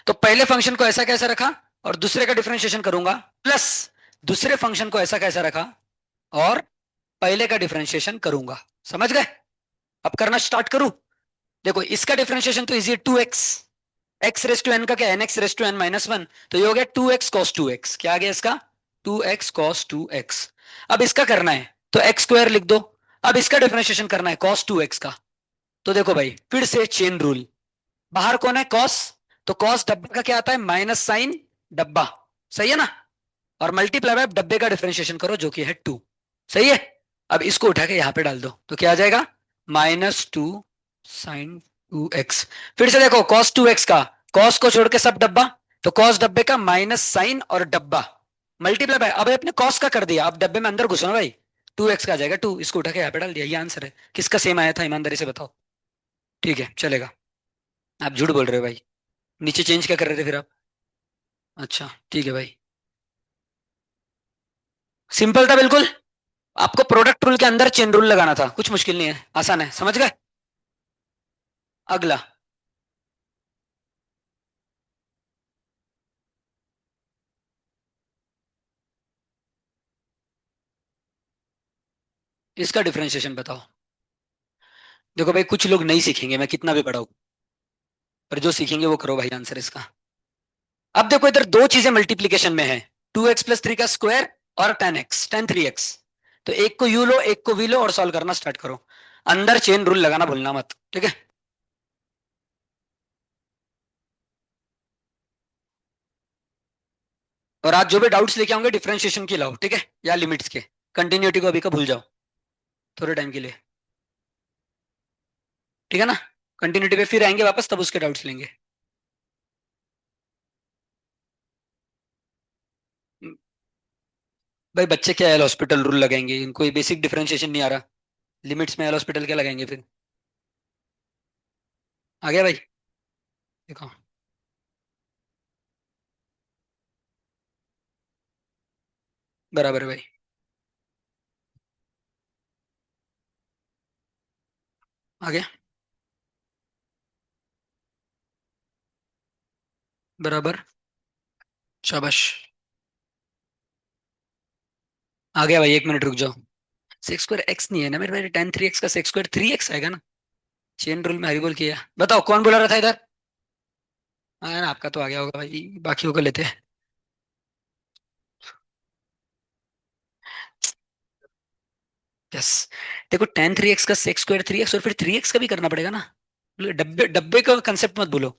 तो पहले फंक्शन को ऐसा कैसा रखा, और दूसरे का डिफरेंशिएशन करूंगा, प्लस दूसरे फंक्शन को ऐसा कैसा रखा, और पहले का डिफरेंशिएशन करूंगा। समझ गए, अब करना स्टार्ट करूं। देखो इसका डिफरेंशिएशन तो easy, 2x, x raise to n का क्या, n x raise to n minus one, तो ये हो गया 2x cos 2x, क्या आ गया इसका, 2x cos 2x। अब इसका करना है तो एक्स स्क्वायर लिख दो, अब इसका डिफरेंशिएशन करना है cos 2x का। तो देखो भाई फिर से चेन रूल, बाहर कौन है कॉस, तो कॉस डब्बा का क्या आता है, माइनस साइन डब्बा, सही है ना, और मल्टीप्लाई बाय डब्बे का डिफरेंशिएशन करो जो कि है 2, सही है। अब इसको उठा के यहां पे डाल दो तो क्या आ जाएगा, -2 sin 2x। फिर से देखो cos 2x का, cos को छोड़ के सब डब्बा, तो cos डब्बे का माइनस साइन और डब्बा मल्टीप्लाई बाय, अब अपने cos का कर दिया, अब डब्बे में अंदर घुसो ना भाई, 2x का आ जाएगा 2, इसको उठा के यहाँ पे डाल दिया, ये आंसर है। किसका सेम आया था ईमानदारी से बताओ। ठीक है चलेगा, आप झूठ बोल रहे हो भाई, नीचे चेंज क्या कर रहे थे फिर आप। अच्छा ठीक है भाई, सिंपल था बिल्कुल। आपको प्रोडक्ट रूल के अंदर चेन रूल लगाना था, कुछ मुश्किल नहीं है, आसान है, समझ गए। अगला, इसका डिफरेंशिएशन बताओ। देखो भाई कुछ लोग नहीं सीखेंगे, मैं कितना भी पढ़ाऊं, पर जो सीखेंगे वो करो भाई आंसर इसका। अब देखो इधर दो चीजें मल्टीप्लीकेशन में है, 2x + 3 का स्क्वायर और 10x, 10 3x। तो एक को यू लो, एक को वी लो, और सॉल्व करना स्टार्ट करो। अंदर चेन रूल लगाना भूलना मत, ठीक है। और आज जो भी डाउट्स लेके आऊंगे डिफरेंशिएशन की लाओ, ठीक है, या लिमिट्स के, कंटिन्यूटी को अभी का भूल जाओ थोड़े टाइम के लिए, ठीक है ना। कंटिन्यूटी पे फिर आएंगे वापस, तब उसके डाउट्स लेंगे। भाई बच्चे क्या एल हॉस्पिटल रूल लगाएंगे, इनको बेसिक डिफरेंशिएशन नहीं आ रहा, लिमिट्स में एल हॉस्पिटल क्या लगाएंगे फिर। आ गया भाई, देखो, बराबर है भाई। आ गया, बराबर, शाबाश। आ गया भाई, 1 मिनट रुक जाओ। सेक्स स्क्वायर एक्स नहीं है ना मेरे भाई, 10 3x का सेक्स स्क्वायर 3x आएगा ना। चेन रूल में हरी बोल किया, बताओ कौन बोला रहा था इधर। हाँ ना, आपका तो आ गया होगा भाई, बाकियों को लेते हैं। यस, देखो 10 3x का सेक्स स्क्वायर 3x, और फिर 3x का भी करना पड़ेगा ना, डब्बे डब्बे का कंसेप्ट मत भूलो।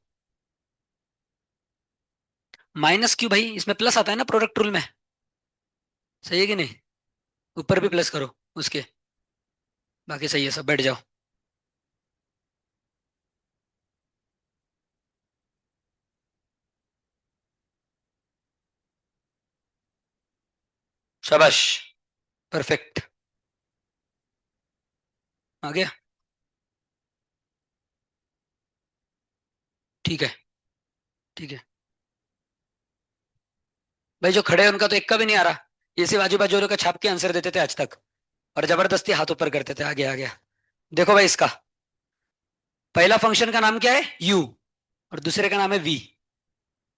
माइनस क्यों भाई, इसमें प्लस आता है ना प्रोडक्ट रूल में, सही है कि नहीं, ऊपर भी प्लस करो उसके, बाकी सही है सब, बैठ जाओ। शाबाश, परफेक्ट। आ गया, ठीक है, ठीक है। भाई जो खड़े हैं उनका तो एक का भी नहीं आ रहा, ये सिर्फ आजू बाजू वालों का छाप के आंसर देते थे आज तक, और जबरदस्ती हाथ ऊपर करते थे, आ गया। देखो भाई इसका पहला फंक्शन का नाम क्या है u, और दूसरे का नाम है v।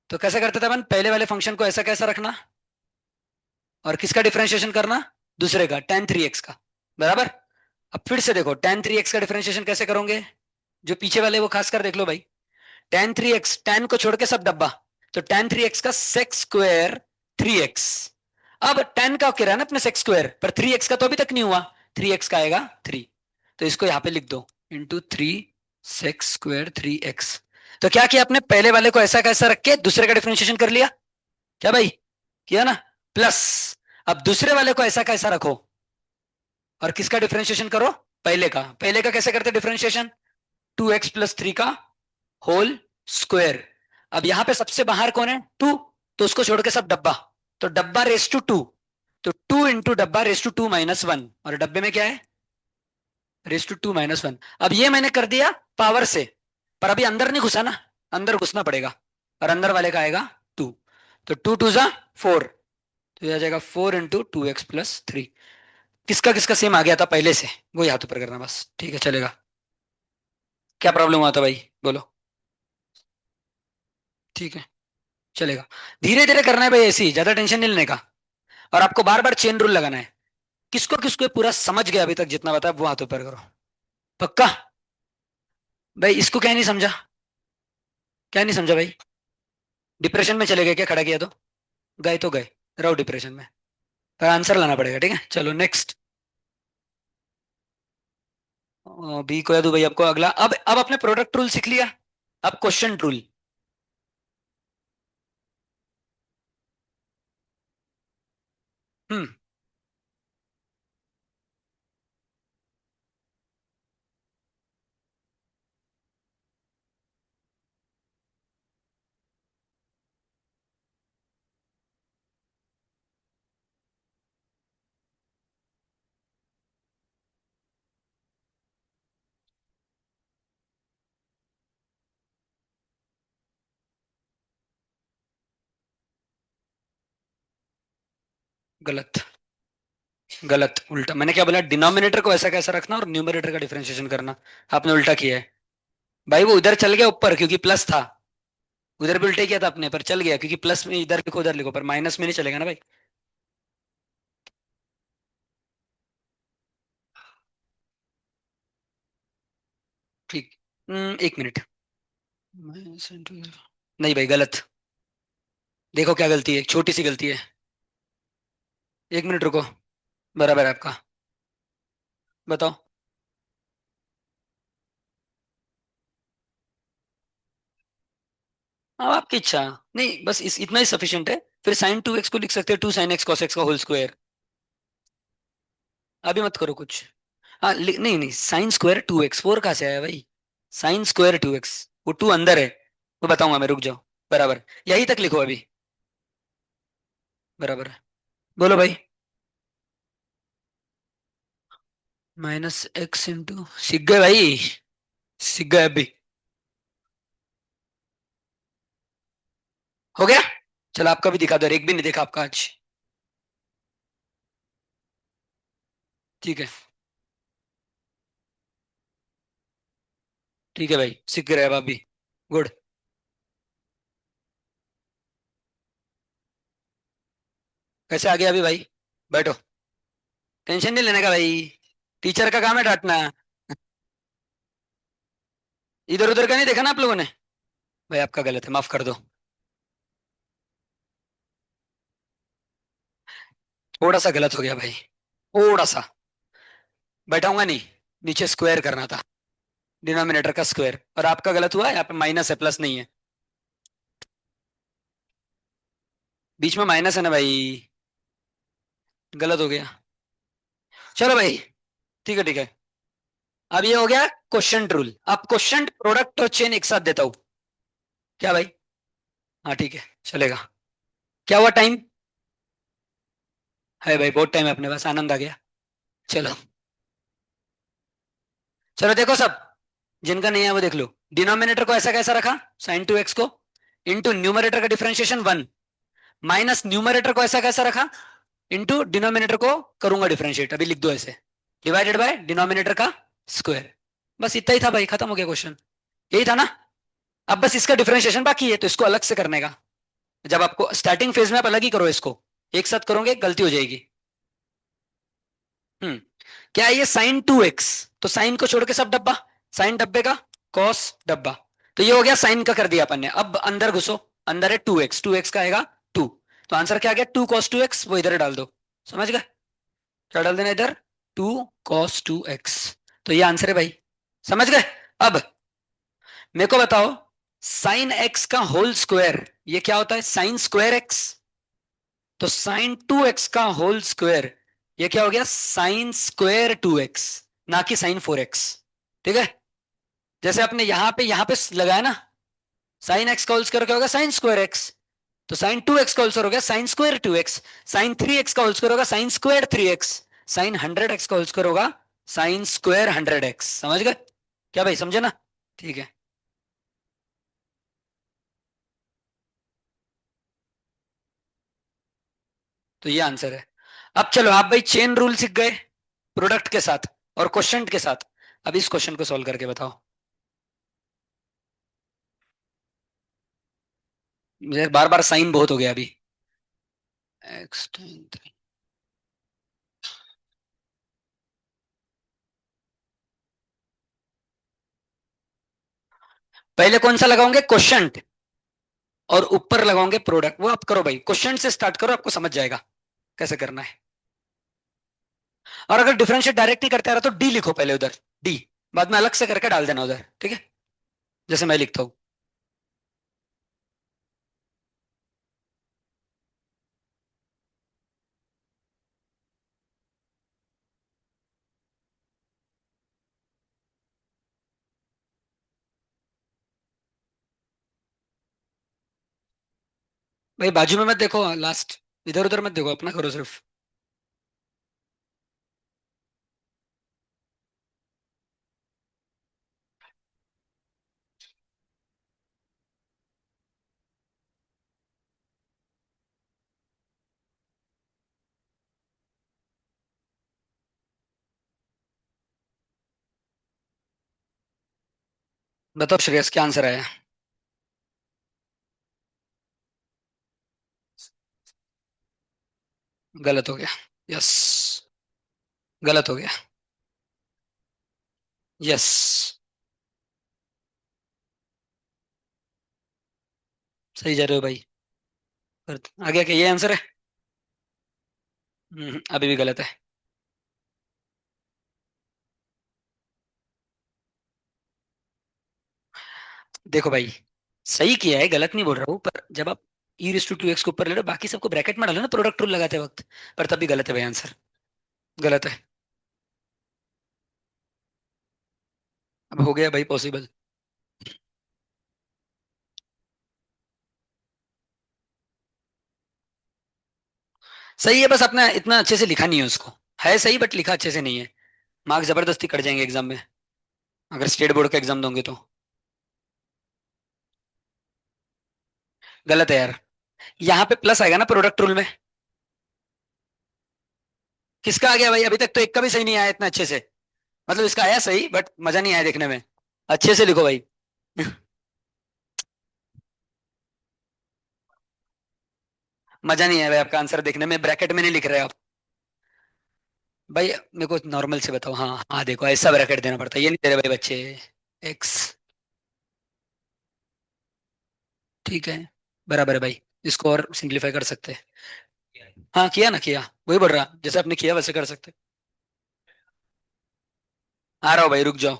तो कैसे करते थे अपन, पहले वाले फंक्शन को ऐसा कैसा रखना, और किसका डिफरेंशिएशन करना, दूसरे का, tan 3x का, बराबर। अब फिर से देखो tan 3x का डिफरेंशिएशन कैसे करोगे, जो पीछे वाले वो खास कर देख लो भाई, tan 3x, tan को छोड़ के सब डब्बा, तो tan 3x का सेक स्क्वायर 3x, अब 10 का क्या ना अपने सेक्स स्क्वायर पर 3x का तो अभी तक नहीं हुआ, 3x का आएगा 3, तो इसको यहाँ पे लिख दो इंटू 3 सेक्स स्क्वायर 3x। तो क्या किया आपने, पहले वाले को ऐसा कैसा रख के दूसरे का डिफरेंशिएशन कर लिया, क्या भाई किया ना, प्लस अब दूसरे वाले को ऐसा कैसा रखो और किसका डिफरेंशिएशन करो, पहले का कैसे करते डिफरेंशिएशन, 2x+3 का होल स्क्वायर। अब यहां पे सबसे बाहर कौन है 2, तो उसको छोड़ के सब डब्बा, तो डब्बा रेस टू 2, तो 2 इंटू डब्बा रेस टू 2 - 1, और डब्बे में क्या है रेस टू 2 - 1। अब ये मैंने कर दिया पावर से, पर अभी अंदर नहीं घुसा ना, अंदर घुसना पड़ेगा, और अंदर वाले का आएगा 2, तो 2 × 2 = 4, तो ये आ जाएगा 4 × 2x+3। किसका किसका सेम आ गया था पहले से, वो हाथ ऊपर करना बस, ठीक है चलेगा। क्या प्रॉब्लम हुआ था भाई बोलो, ठीक है चलेगा, धीरे धीरे करना है भाई, ऐसे ही ज्यादा टेंशन नहीं लेने का, और आपको बार बार चेन रूल लगाना है। किसको किसको ये पूरा समझ गया अभी तक जितना बताया वो हाथ ऊपर करो, पक्का। भाई इसको क्या नहीं समझा, क्या नहीं समझा भाई, डिप्रेशन में चले गए क्या, खड़ा किया तो गए, तो गए, रहो डिप्रेशन में, पर आंसर लाना पड़ेगा, ठीक है चलो नेक्स्ट। बी को या दो भाई आपको अगला, अब अपने प्रोडक्ट रूल सीख लिया, अब क्वेश्चन रूल। हम्म। गलत, गलत, उल्टा, मैंने क्या बोला, डिनोमिनेटर को ऐसा कैसा रखना और न्यूमरेटर का डिफरेंशिएशन करना, आपने उल्टा किया है। भाई वो उधर चल गया ऊपर क्योंकि प्लस था, उधर भी उल्टे किया था अपने, पर चल गया क्योंकि प्लस में इधर लिखो उधर लिखो, पर माइनस में नहीं चलेगा ना भाई। ठीक, 1 मिनट, नहीं भाई गलत, देखो क्या गलती है, छोटी सी गलती है, 1 मिनट रुको, बराबर है आपका, बताओ। हाँ आपकी इच्छा, नहीं बस इतना ही सफिशियंट है, फिर sin 2x को लिख सकते हैं 2 sin x cos x का होल स्क्वायर, अभी मत करो कुछ। हाँ नहीं नहीं, sin² 2x, 4 कहाँ से आया भाई, sin² 2x, वो 2 अंदर है, वो बताऊंगा मैं, रुक जाओ, बराबर, यही तक लिखो अभी, बराबर है, बोलो भाई। -x सीख गए भाई, सीख गए अभी, हो गया, चलो आपका भी दिखा दो, एक भी नहीं देखा आपका आज, ठीक है, ठीक है भाई, सीख रहे अब आप भी, गुड। कैसे आ गया अभी भाई, बैठो, टेंशन नहीं लेने का भाई, टीचर का काम है डांटना, इधर उधर का नहीं देखा ना आप लोगों ने, भाई आपका गलत है, माफ कर दो, थोड़ा सा गलत हो गया भाई, थोड़ा सा, बैठाऊंगा नहीं, नीचे स्क्वायर करना था, डिनोमिनेटर का स्क्वायर, और आपका गलत हुआ, यहाँ पे माइनस है प्लस नहीं है, बीच में माइनस है ना भाई, गलत हो गया, चलो भाई, ठीक है ठीक है। अब ये हो गया क्वेश्चन रूल, अब क्वेश्चन प्रोडक्ट और चेन एक साथ देता हूं, क्या भाई, हाँ ठीक है चलेगा। क्या हुआ टाइम, है भाई बहुत टाइम है अपने पास, आनंद आ गया, चलो, चलो देखो सब, जिनका नहीं है वो देख लो, डिनोमिनेटर को ऐसा कैसा रखा sin 2x को, इंटू न्यूमरेटर का डिफरेंशिएशन 1, माइनस न्यूमरेटर को ऐसा कैसा रखा, इंटू डिनोमिनेटर को करूंगा डिफरेंशिएट, अभी लिख दो ऐसे, डिवाइडेड बाय डिनोमिनेटर का स्क्वायर, बस इतना ही था भाई, खत्म हो गया क्वेश्चन, यही था ना। अब बस इसका डिफरेंशिएशन बाकी है, तो इसको अलग से करने का, जब आपको स्टार्टिंग फेज में आप अलग ही करो इसको, एक साथ करोगे गलती हो जाएगी। हम्म, क्या है ये sin 2x, तो साइन को छोड़ के सब डब्बा, साइन डब्बे का कॉस डब्बा, तो ये हो गया साइन का कर दिया अपन ने, अब अंदर घुसो, अंदर है 2x, 2x का आएगा 2, तो आंसर क्या आ गया, 2 cos 2x, वो इधर डाल दो। समझ गए? क्या डाल देना इधर, 2 cos 2x। तो ये आंसर है भाई। समझ गए? अब मेरे को बताओ, साइन एक्स का होल स्क्वायर ये क्या होता है, साइन स्क्वायर एक्स। तो साइन 2x का होल स्क्वायर ये क्या हो गया, साइन स्क्वायर 2x, ना कि साइन 4x। ठीक है? जैसे आपने यहां पे लगाया ना, साइन एक्स का होल स्क्वायर क्या होगा, साइन स्क्वायर एक्स। तो साइन 2x का होल स्क्वायर हो गया sine square 2x। Sine 3x का होल स्क्वायर होगा sine square 3x। Sine 100x का होल स्क्वायर होगा साइन स्क्वायर 100x। समझ गए? क्या भाई, समझे ना? ठीक है। तो ये आंसर है। अब चलो आप भाई चेन रूल सीख गए प्रोडक्ट के साथ और क्वेश्चन के साथ। अब इस क्वेश्चन को सॉल्व करके बताओ। मुझे बार बार साइन बहुत हो गया अभी। X ten three. पहले कौन सा लगाओगे, क्वेश्चन, और ऊपर लगाओगे प्रोडक्ट। वो आप करो भाई, क्वेश्चन से स्टार्ट करो, आपको समझ जाएगा कैसे करना है। और अगर डिफरेंशिएट डायरेक्ट नहीं करते आ रहा तो डी लिखो पहले उधर, डी, बाद में अलग से करके डाल देना उधर। ठीक है? जैसे मैं लिखता हूँ। भाई बाजू में मत देखो, लास्ट, इधर उधर मत देखो, अपना करो सिर्फ। बताओ श्रेयस, क्या आंसर आया? गलत हो गया। यस, गलत हो गया। यस। सही जा रहे हो भाई। आगे क्या ये आंसर है? अभी भी गलत है। देखो भाई, सही किया है, गलत नहीं बोल रहा हूँ, पर जब आप ई रिस टू टू एक्स को ऊपर ले लो, बाकी सबको ब्रैकेट में डालो ना प्रोडक्ट रूल लगाते वक्त। पर तब भी गलत है भाई आंसर। गलत है। अब हो गया भाई पॉसिबल। सही है, बस अपना इतना अच्छे से लिखा नहीं है उसको। है सही, बट लिखा अच्छे से नहीं है। मार्क्स जबरदस्ती कट जाएंगे एग्जाम में, अगर स्टेट बोर्ड का एग्जाम दोगे तो। गलत है यार। यहाँ पे प्लस आएगा ना प्रोडक्ट रूल में। किसका आ गया भाई? अभी तक तो एक का भी सही नहीं आया इतना अच्छे से। मतलब इसका आया सही, बट मजा नहीं आया देखने में। अच्छे से लिखो भाई। मजा नहीं आया भाई आपका आंसर देखने में, ब्रैकेट में नहीं लिख रहे आप। भाई मेरे को नॉर्मल से बताओ। हाँ हाँ, देखो ऐसा ब्रैकेट देना पड़ता है, ये नहीं दे रहे भाई बच्चे। एक्स। ठीक है, बराबर है भाई। इसको और सिंप्लीफाई कर सकते हैं। हाँ किया ना, किया। वही बोल रहा, जैसे आपने किया वैसे कर सकते। आ रहा हूँ भाई, रुक जाओ।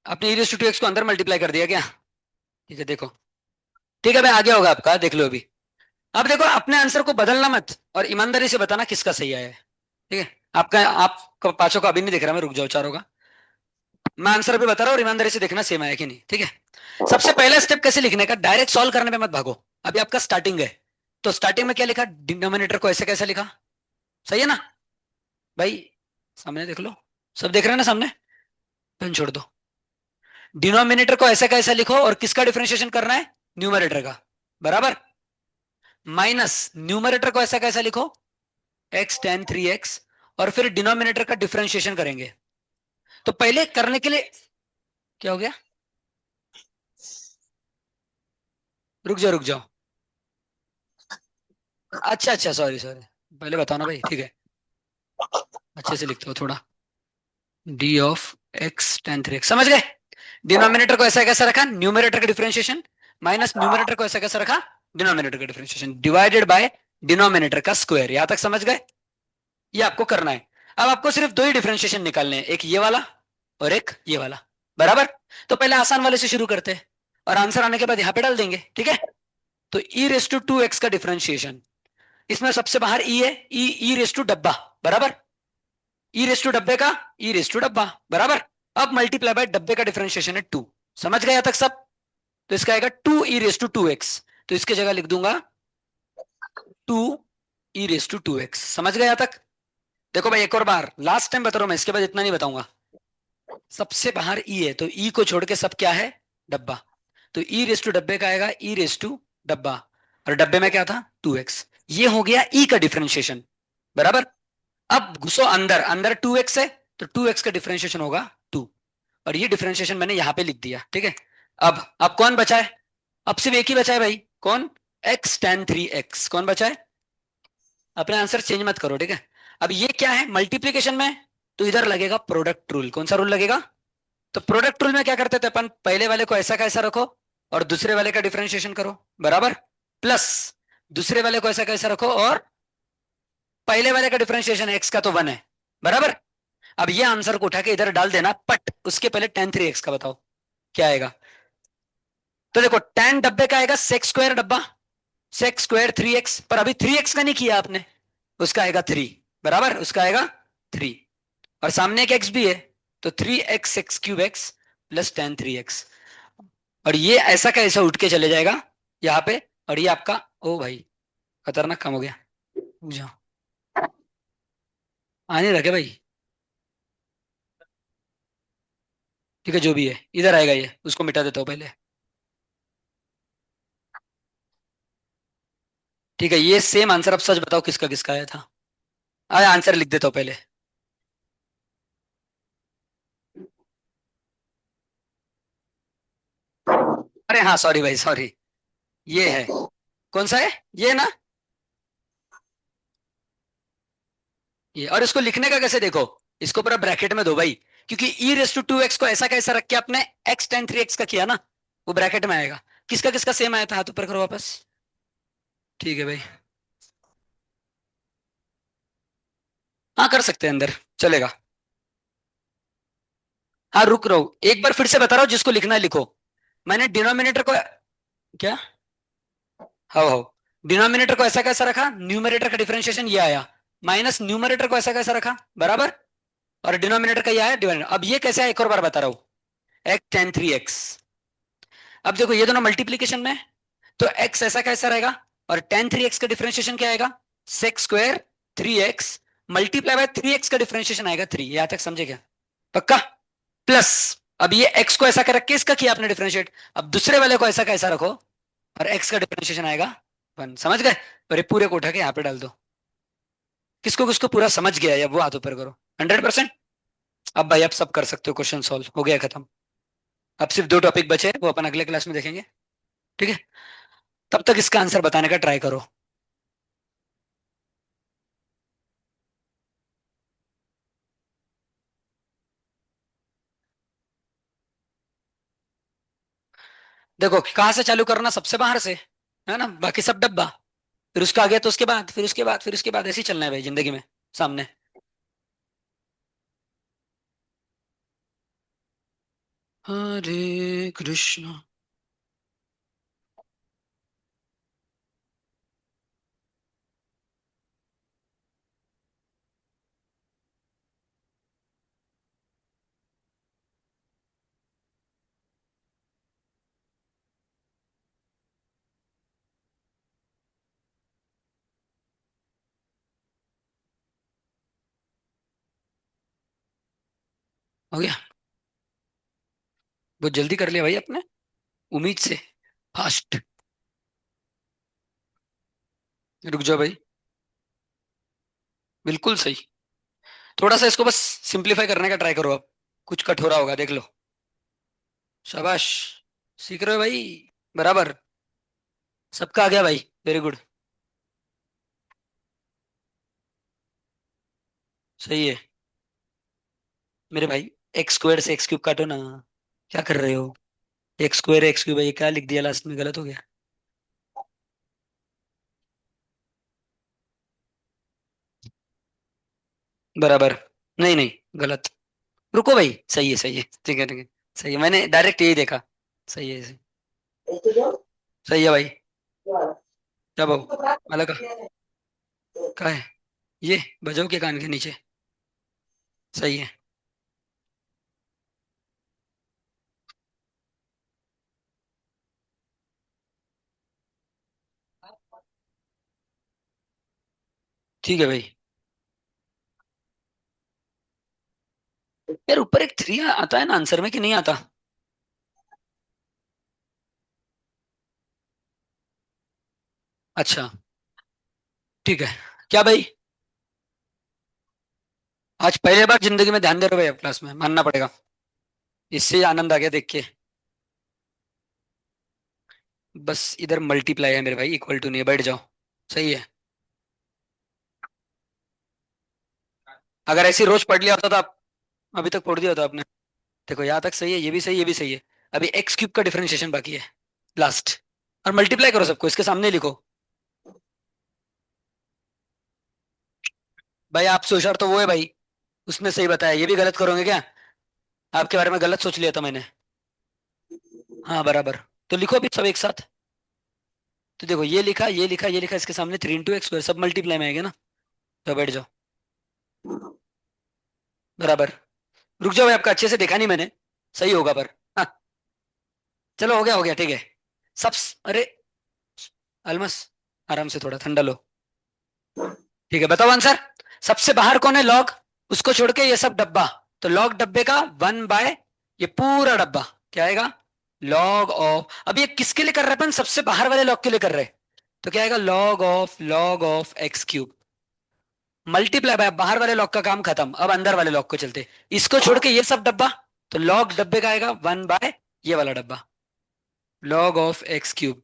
आपने ई टू एक्स को अंदर मल्टीप्लाई कर दिया क्या? ठीक है देखो। ठीक है भाई, आगे होगा आपका, देख लो अभी। अब देखो, अपने आंसर को बदलना मत, और ईमानदारी से बताना किसका सही आया है। ठीक है? आपका, आप पांचों का अभी नहीं दिख रहा, मैं रुक जाओ चारों का। मैं आंसर भी बता रहा हूँ और ईमानदारी से देखना सेम आया कि नहीं। ठीक है? सबसे पहला स्टेप कैसे लिखने का, डायरेक्ट सॉल्व करने में मत भागो। अभी आपका स्टार्टिंग है। तो स्टार्टिंग में क्या लिखा, डिनोमिनेटर को ऐसे कैसे लिखा? सही है ना भाई? सामने देख लो, सब देख रहे हैं ना सामने? पेन छोड़ दो। डिनोमिनेटर को ऐसे कैसे लिखो, और किसका डिफरेंशिएशन करना है, न्यूमरेटर का। बराबर। माइनस न्यूमरेटर को ऐसा कैसा लिखो, x tan 3x, और फिर डिनोमिनेटर का डिफरेंशिएशन करेंगे। तो पहले करने के लिए, क्या हो गया? रुक जाओ रुक जाओ। अच्छा अच्छा, सॉरी सॉरी। पहले बताओ ना भाई, ठीक है? अच्छे से लिखते हो थोड़ा। D of x ten three x, समझ गए? डिनोमिनेटर को ऐसा कैसा रखा, न्यूमरेटर का डिफरेंशिएशन माइनस न्यूमरेटर को ऐसा कैसा रखा, डिनोमिनेटर का डिफरेंशिएशन डिवाइडेड बाय डिनोमिनेटर का स्क्वायर। यहां तक समझ गए? ये आपको करना है। अब आपको सिर्फ दो ही डिफरेंशिएशन निकालने हैं, एक ये वाला और एक ये वाला, बराबर? तो पहले आसान वाले से शुरू करते हैं और आंसर आने के बाद यहां पे डाल देंगे, ठीक है? तो ई रेस टू टू एक्स का डिफरेंशिएशन, इसमें सबसे बाहर ई है, ई रेस टू डब्बा, बराबर? ई रेस टू डब्बे का ई रेस टू डब्बा, बराबर? अब मल्टीप्लाई बाय डब्बे का डिफरेंशिएशन है टू। समझ गए यहां तक सब? तो इसका आएगा two e raise to two x, तो इसकी जगह लिख दूंगा two e raise to two x. समझ गए यहां तक? देखो भाई, एक और बार लास्ट टाइम बता रहा हूं मैं, इसके बाद इतना नहीं बताऊंगा। सबसे बाहर ई है, तो ई को छोड़ के सब क्या है, डब्बा। तो ई रेस टू डब्बे का आएगा ई रेस टू डब्बा, और डब्बे में क्या था, टू एक्स। ये हो गया ई का डिफरेंशिएशन, बराबर? अब घुसो अंदर, अंदर टू एक्स है, तो टू एक्स का डिफरेंशिएशन होगा टू, और ये डिफरेंशिएशन मैंने यहां पे लिख दिया, ठीक है? अब कौन बचा है? अब सिर्फ एक ही बचा है भाई, कौन? X ten three x. कौन बचा है? अपने आंसर चेंज मत करो, ठीक है? अब ये क्या है, मल्टीप्लीकेशन में, तो इधर लगेगा प्रोडक्ट रूल। कौन सा रूल लगेगा? तो प्रोडक्ट रूल में क्या करते थे अपन, पहले वाले को ऐसा कैसा रखो और दूसरे वाले का डिफरेंशिएशन करो, बराबर? प्लस दूसरे वाले को ऐसा कैसा रखो और पहले वाले का डिफरेंशिएशन एक्स का तो वन है, बराबर? अब ये आंसर को उठा के इधर डाल देना, पट उसके पहले टेन थ्री एक्स का बताओ क्या आएगा। तो देखो, टेन डब्बे का आएगा सेक स्क्वायर डब्बा, सेक स्क्वायर थ्री एक्स, पर अभी थ्री एक्स का नहीं किया आपने, उसका आएगा थ्री, बराबर? उसका आएगा थ्री, और सामने एक एक्स भी है, तो three x x cube x plus ten three x, और ये ऐसा का ऐसा उठ के चले जाएगा यहाँ पे, और ये आपका, ओ भाई खतरनाक काम हो गया, रुक जाओ, आने रखे भाई, ठीक है जो भी है इधर आएगा, ये उसको मिटा देता हूँ पहले, ठीक है? ये सेम आंसर, अब सच बताओ किसका किसका आया था? आंसर लिख देता हूँ पहले। अरे हाँ सॉरी भाई, सॉरी, ये है, कौन सा है, ये ना, ये। और इसको लिखने का कैसे, देखो, इसको पूरा ब्रैकेट में दो भाई, क्योंकि ई रेस टू टू एक्स को ऐसा कैसा रख के आपने एक्स टेन थ्री एक्स का किया ना, वो ब्रैकेट में आएगा। किसका किसका सेम आया था, हाथ ऊपर करो वापस, ठीक है भाई? हाँ कर सकते हैं अंदर, चलेगा। हाँ रुक रहा हूँ, एक बार फिर से बता रहा हूँ, जिसको लिखना है लिखो। मैंने डिनोमिनेटर को, क्या, हाँ हाँ, डिनोमिनेटर को ऐसा कैसा रखा, न्यूमरेटर का डिफरेंशिएशन ये आया, माइनस न्यूमरेटर को ऐसा कैसा रखा, बराबर? और डिनोमिनेटर का ये आया डिवाइड। अब ये कैसे है, एक और बार बता रहा हूँ, एक्स टेन थ्री एक्स। अब देखो ये दोनों मल्टीप्लीकेशन में है, तो एक्स ऐसा कैसा रहेगा, और टेन थ्री एक्स का डिफरेंशिएशन क्या आएगा, sex square three x multiply by three x का डिफरेंशिएशन आएगा थ्री। यहां तक समझे क्या? पक्का? प्लस, अब ये एक्स को ऐसा कर रख के इसका किया आपने डिफरेंशिएट, अब दूसरे वाले को ऐसा कैसा रखो और एक्स का डिफरेंशिएशन आएगा वन। समझ गए? और ये पूरे को उठा के यहाँ पे डाल दो। किसको किसको पूरा समझ गया है, अब वो हाथ ऊपर करो, 100%। अब भाई आप सब कर सकते हो, क्वेश्चन सॉल्व हो गया, खत्म। अब सिर्फ दो टॉपिक बचे हैं, वो अपन अगले क्लास में देखेंगे, ठीक है? तब तक इसका आंसर बताने का ट्राई करो। देखो कहाँ से चालू करना, सबसे बाहर से, है ना? बाकी सब डब्बा, फिर उसका आगे तो उसके बाद, फिर उसके बाद, फिर उसके बाद, ऐसे ही चलना है भाई जिंदगी में, सामने। हरे कृष्णा। हो गया? बहुत जल्दी कर लिया भाई आपने, उम्मीद से फास्ट। रुक जाओ भाई, बिल्कुल सही। थोड़ा सा इसको बस सिंप्लीफाई करने का ट्राई करो, अब कुछ कठोरा होगा, देख लो। शाबाश, सीख रहे हो भाई, बराबर। सबका आ गया भाई, वेरी गुड, सही है मेरे भाई। एक्स स्क्वायर से एक्स क्यूब काटो ना। क्या कर रहे हो? एक्स क्यूब है, ये क्या लिख दिया लास्ट में, गलत हो गया। बराबर। नहीं नहीं, गलत। रुको भाई, सही है सही है, ठीक है ठीक है। सही है, मैंने डायरेक्ट यही देखा। सही है सही। सही है भाई। क्या भाव वाला का है? ये बजाओ के कान के नीचे। सही है। ठीक है भाई। यार ऊपर एक थ्री आता है ना आंसर में कि नहीं आता? अच्छा। ठीक है। क्या भाई? आज पहले बार जिंदगी में ध्यान दे रहे हो भाई आप क्लास में, मानना पड़ेगा। इससे आनंद आ गया देख के। बस इधर मल्टीप्लाई है मेरे भाई, इक्वल टू नहीं है, बैठ जाओ। सही है। अगर ऐसी रोज पढ़ लिया होता तो आप अभी तक पढ़ दिया होता आपने। देखो यहाँ तक सही है, ये भी सही है, ये भी सही है। अभी एक्स क्यूब का डिफरेंशिएशन बाकी है, लास्ट। और मल्टीप्लाई करो सबको, इसके सामने लिखो। भाई आपसे होशियार तो वो है भाई, उसने सही बताया, ये भी गलत करोगे क्या? आपके बारे में गलत सोच लिया था मैंने। हाँ बराबर। तो लिखो अभी सब एक साथ। तो देखो ये लिखा, ये लिखा, ये लिखा, इसके सामने 3 इंटू एक्स स्क्वायर, सब मल्टीप्लाई में आएगा ना। तो बैठ जाओ। बराबर। रुक जाओ भाई, आपका अच्छे से देखा नहीं मैंने। सही होगा पर। हाँ। चलो हो गया ठीक है। सब। अरे अलमस, आराम से, थोड़ा ठंडा लो। ठीक है, बताओ आंसर। सबसे बाहर कौन है? लॉग। उसको छोड़ के ये सब डब्बा। तो लॉग डब्बे का 1 बाय ये पूरा डब्बा क्या आएगा? लॉग ऑफ, अब ये किसके लिए कर रहे हैं अपन? सबसे बाहर वाले लॉग के लिए कर रहे हैं। तो क्या आएगा? Log of x cube. Multiply by, बाहर वाले लॉग का काम खत्म, अब अंदर वाले लॉग को चलते। इसको छोड़ के ये सब डब्बा। तो लॉग डब्बे का आएगा 1 बाय ये वाला डब्बा, लॉग ऑफ एक्स क्यूब।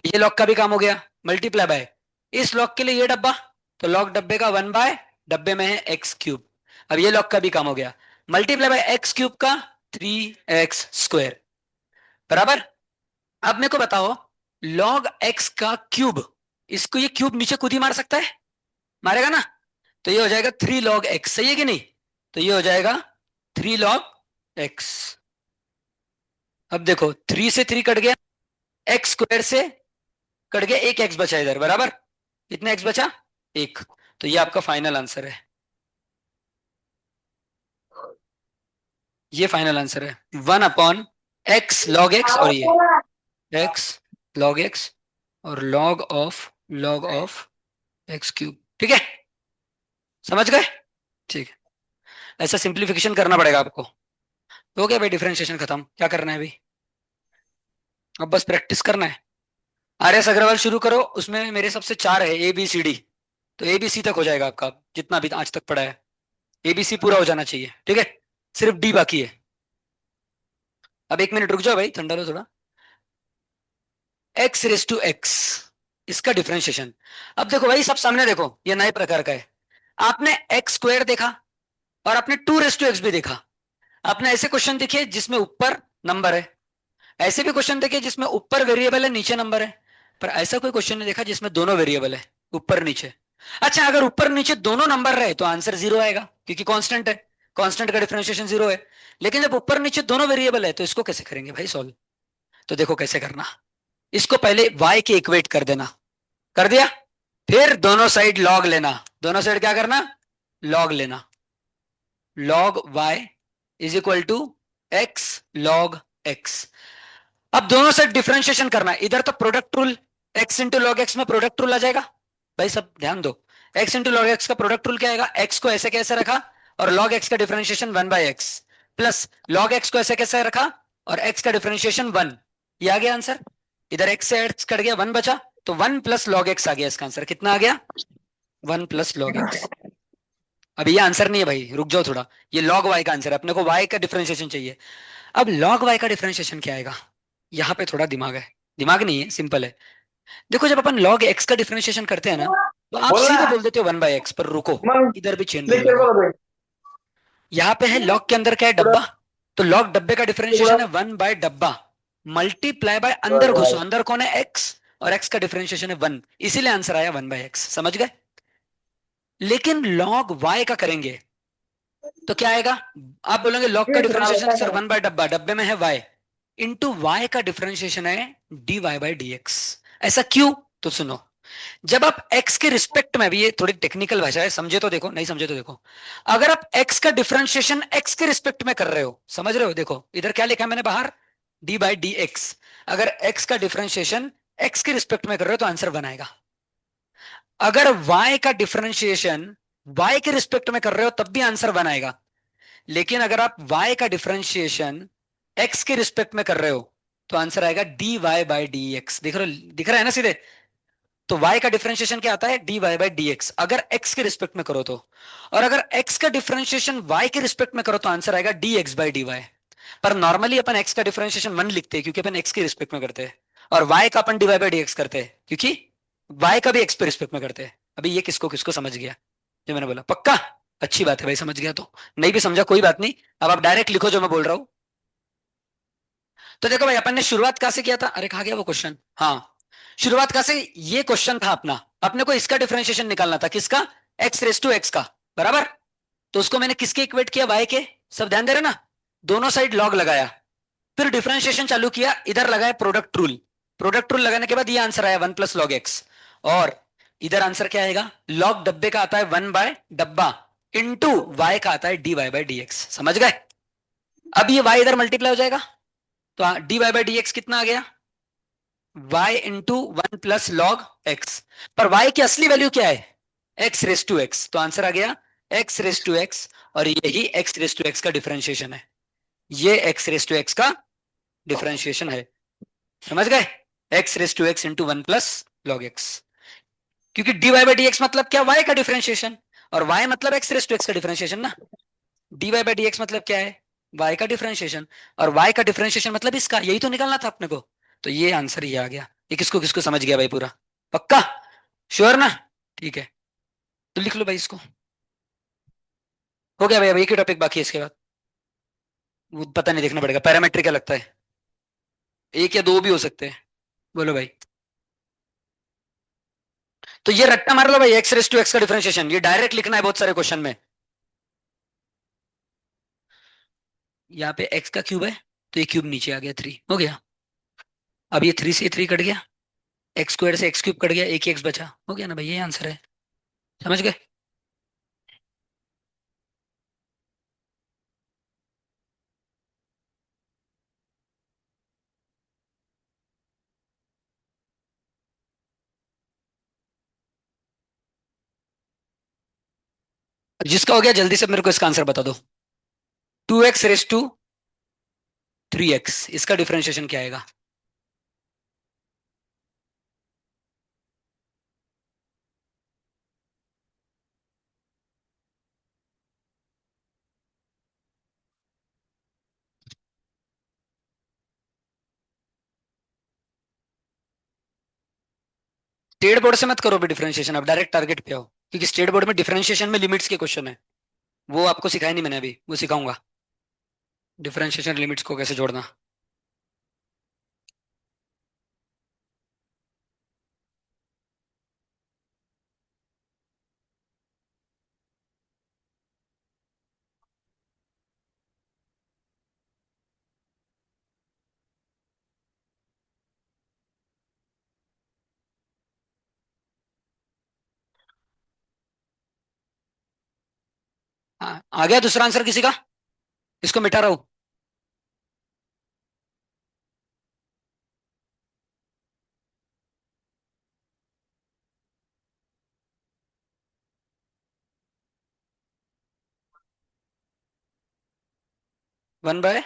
ये लॉग का भी काम हो गया। मल्टीप्लाई बाय इस लॉग के लिए ये डब्बा। तो लॉग डब्बे का 1 बाय डब्बे में है एक्स क्यूब। अब ये लॉग का भी काम हो गया। मल्टीप्लाई बाय एक्स क्यूब का 3x स्क्वायर। बराबर। अब मेरे को बताओ, लॉग एक्स का क्यूब, इसको ये क्यूब नीचे खुद ही मार सकता है? मारेगा ना। तो ये हो जाएगा 3 log x, सही है कि नहीं? तो ये हो जाएगा 3 log x। अब देखो 3 से 3 कट गया, एक्स स्क्वायर से कट गया, एक एक्स बचा इधर, बराबर। कितना एक्स बचा? एक। तो ये आपका फाइनल आंसर है। ये फाइनल आंसर है, 1/x log x, और ये एक्स लॉग एक्स और लॉग ऑफ एक्स क्यूब। ठीक है, समझ गए? ठीक है। ऐसा सिंप्लीफिकेशन करना पड़ेगा आपको। हो गया भाई, डिफरेंशिएशन खत्म, क्या करना है अभी? अब बस प्रैक्टिस करना है। आर एस अग्रवाल शुरू करो, उसमें मेरे सबसे 4 है, ए बी सी डी। तो ए बी सी तक हो जाएगा आपका, जितना भी आज तक पढ़ा है। ए बी सी पूरा हो जाना चाहिए, ठीक है। सिर्फ डी बाकी है। अब 1 मिनट रुक जाओ भाई, ठंडा लो थोड़ा। x⁻x, इसका डिफरेंशिएशन। अब देखो भाई, सब सामने देखो, ये नए प्रकार का है। आपने एक्स स्क्वायर देखा, और आपने 2⁻x भी देखा। आपने ऐसे क्वेश्चन देखे जिसमें ऊपर नंबर है, ऐसे भी क्वेश्चन देखे जिसमें ऊपर वेरिएबल है नीचे नंबर है। पर ऐसा कोई क्वेश्चन नहीं देखा जिसमें दोनों वेरिएबल है, ऊपर नीचे। अच्छा, अगर ऊपर नीचे दोनों नंबर रहे तो आंसर जीरो आएगा, क्योंकि कांस्टेंट है। कांस्टेंट का डिफरेंशिएशन जीरो है। लेकिन जब ऊपर नीचे दोनों वेरिएबल है तो इसको कैसे करेंगे भाई सॉल्व? तो देखो कैसे करना। इसको पहले y के इक्वेट कर देना। कर दिया। फिर दोनों साइड लॉग लेना। दोनों साइड क्या करना? लॉग लेना। Log y is equal to x log x. अब दोनों साइड डिफरेंशिएशन करना है। इधर तो product rule, x into log x में प्रोडक्ट रूल आ जाएगा। भाई सब ध्यान दो। एक्स इंटू लॉग एक्स का प्रोडक्ट रूल क्या आएगा? एक्स को ऐसे कैसे रखा, और लॉग एक्स का differentiation 1/x, plus log x को ऐसे कैसे रखा, और एक्स का डिफरेंशिएशन 1। ये आ गया आंसर। इधर एक्स से एक्स कट गया, 1 बचा। तो 1 + log x आ गया इसका आंसर। कितना आ गया? 1 + log x। अब ये आंसर नहीं है भाई, रुक जाओ थोड़ा। ये log y का आंसर है, अपने को y का डिफरेंशिएशन चाहिए। अब log y का डिफरेंशिएशन क्या आएगा? यहाँ पे थोड़ा दिमाग है। दिमाग नहीं है, सिंपल है। देखो जब अपन log x का डिफरेंशिएशन करते हैं ना, तो आप बोल सीधे ना बोल देते हो 1/x, पर रुको, मग इधर भी चेन रूल लेक्चर लगा। बघ यहाँ पे है लॉग के अंदर क्या है, पूरा डब्बा। तो लॉग डब्बे का पूरा डिफरेंशिएशन है 1/डब्बा मल्टीप्लाई बाय अंदर घुसो, right, अंदर कौन है एक्स, और एक्स का डिफरेंशिएशन है 1, इसीलिए आंसर आया 1/x। समझ गए। लेकिन लॉग वाई का करेंगे तो क्या आएगा। आप बोलेंगे लॉग का ये खराब डिफरेंशिएशन होता सर है। 1/डब्बा, डब्बे में है वाई, इंटू वाई का डिफरेंशिएशन है d y by d x. ऐसा क्यों। तो सुनो, जब आप x के रिस्पेक्ट में, भी ये थोड़ी टेक्निकल भाषा है, समझे तो देखो, नहीं समझे तो देखो। अगर आप x का डिफरेंशिएशन x के रिस्पेक्ट में कर रहे हो, समझ रहे हो, देखो इधर क्या लिखा है मैंने बाहर, d बाई डी एक्स। अगर x का डिफरेंशिएशन x के रिस्पेक्ट में कर रहे हो तो आंसर बनाएगा। अगर y का डिफरेंशिएशन y के रिस्पेक्ट में कर रहे हो तब भी आंसर बनाएगा। लेकिन अगर आप y का डिफरेंशिएशन x के रिस्पेक्ट में कर रहे हो तो आंसर आएगा dy बाई डी एक्स। दिख रहा है ना सीधे। तो y का डिफरेंशिएशन क्या आता है, dy बाई डी एक्स, अगर x के रिस्पेक्ट में करो तो। और अगर x का डिफरेंशिएशन y के रिस्पेक्ट में करो तो आंसर आएगा dx बाई dy। पर नॉर्मली अपन x का डिफरेंशिएशन 1 लिखते हैं क्योंकि अपन x के रिस्पेक्ट में करते हैं, और y का अपन dy बाई dx करते हैं क्योंकि y का भी x पे रिस्पेक्ट में करते हैं। अभी ये किसको किसको समझ गया, जो मैंने बोला पक्का। अच्छी बात है भाई, समझ गया तो। नहीं भी समझा कोई बात नहीं, अब आप डायरेक्ट लिखो जो मैं बोल रहा हूँ। तो देखो भाई, अपन ने शुरुआत कहां से किया था, अरे कहा गया वो क्वेश्चन, हाँ। शुरुआत कहां से, ये क्वेश्चन था अपना, अपने को इसका डिफरेंशिएशन निकालना था, किसका, एक्स रेस टू एक्स का, बराबर। तो उसको मैंने किसके इक्वेट किया, वाई के। सब ध्यान दे रहे ना। दोनों साइड लॉग लगाया, फिर डिफरेंशिएशन चालू किया, इधर लगाया प्रोडक्ट रूल। प्रोडक्ट रूल लगाने के बाद ये आंसर आया 1 + log x। और इधर आंसर क्या आएगा, लॉग डब्बे का आता है 1/डब्बा, इंटू वाई का आता है d y by d x. समझ गए। अब ये वाई इधर मल्टीप्लाई हो जाएगा, तो d y by d x कितना आ गया, y इंटू 1 + log x। पर y की असली वैल्यू क्या है, x रेस टू x, तो आंसर आ गया x रेस टू x। और यही x रेस टू x का डिफरेंशिएशन है, ये x रेस टू x का डिफरेंशिएशन है। समझ गए। x raise to x into 1 + log x। क्योंकि dy बाई डी एक्स मतलब क्या, y का डिफरेंशिएशन, और y मतलब x रेस टू x का डिफरेंशिएशन ना। dy बाई डी एक्स मतलब क्या है, y का डिफरेंशिएशन, और y का डिफरेंशिएशन मतलब इसका, यही तो निकालना था अपने को। तो ये आंसर ये आ गया। ये किसको किसको समझ गया भाई पूरा, पक्का, श्योर ना। ठीक है, तो लिख लो भाई इसको। हो गया भाई, अब एक ही टॉपिक बाकी है इसके बाद। वो पता नहीं, देखना पड़ेगा, पैरामेट्रिक क्या लगता है, एक या दो भी हो सकते हैं। बोलो भाई। तो ये रट्टा मार लो भाई, एक्स रेस टू एक्स का डिफरेंशिएशन, ये डायरेक्ट लिखना है बहुत सारे क्वेश्चन में। यहाँ पे एक्स का क्यूब है, तो ये क्यूब नीचे आ गया, 3 हो गया। अब ये 3 से 3 कट गया, एक्स स्क्वायर से एक्स क्यूब कट गया, एक ही एक्स बचा, हो गया ना भाई, ये आंसर है। समझ गए। जिसका हो गया जल्दी से मेरे को इसका आंसर बता दो। 2x रेस टू 3x, इसका डिफरेंशिएशन क्या आएगा। स्टेट बोर्ड से मत करो भी डिफरेंशिएशन, अब डायरेक्ट टारगेट पे आओ, क्योंकि स्टेट बोर्ड में डिफरेंशिएशन में लिमिट्स के क्वेश्चन है, वो आपको सिखाया नहीं मैंने अभी, वो सिखाऊंगा। डिफरेंशिएशन लिमिट्स को कैसे जोड़ना। हाँ, आ गया दूसरा आंसर किसी का, इसको मिटा रहा हूं। 1 बाय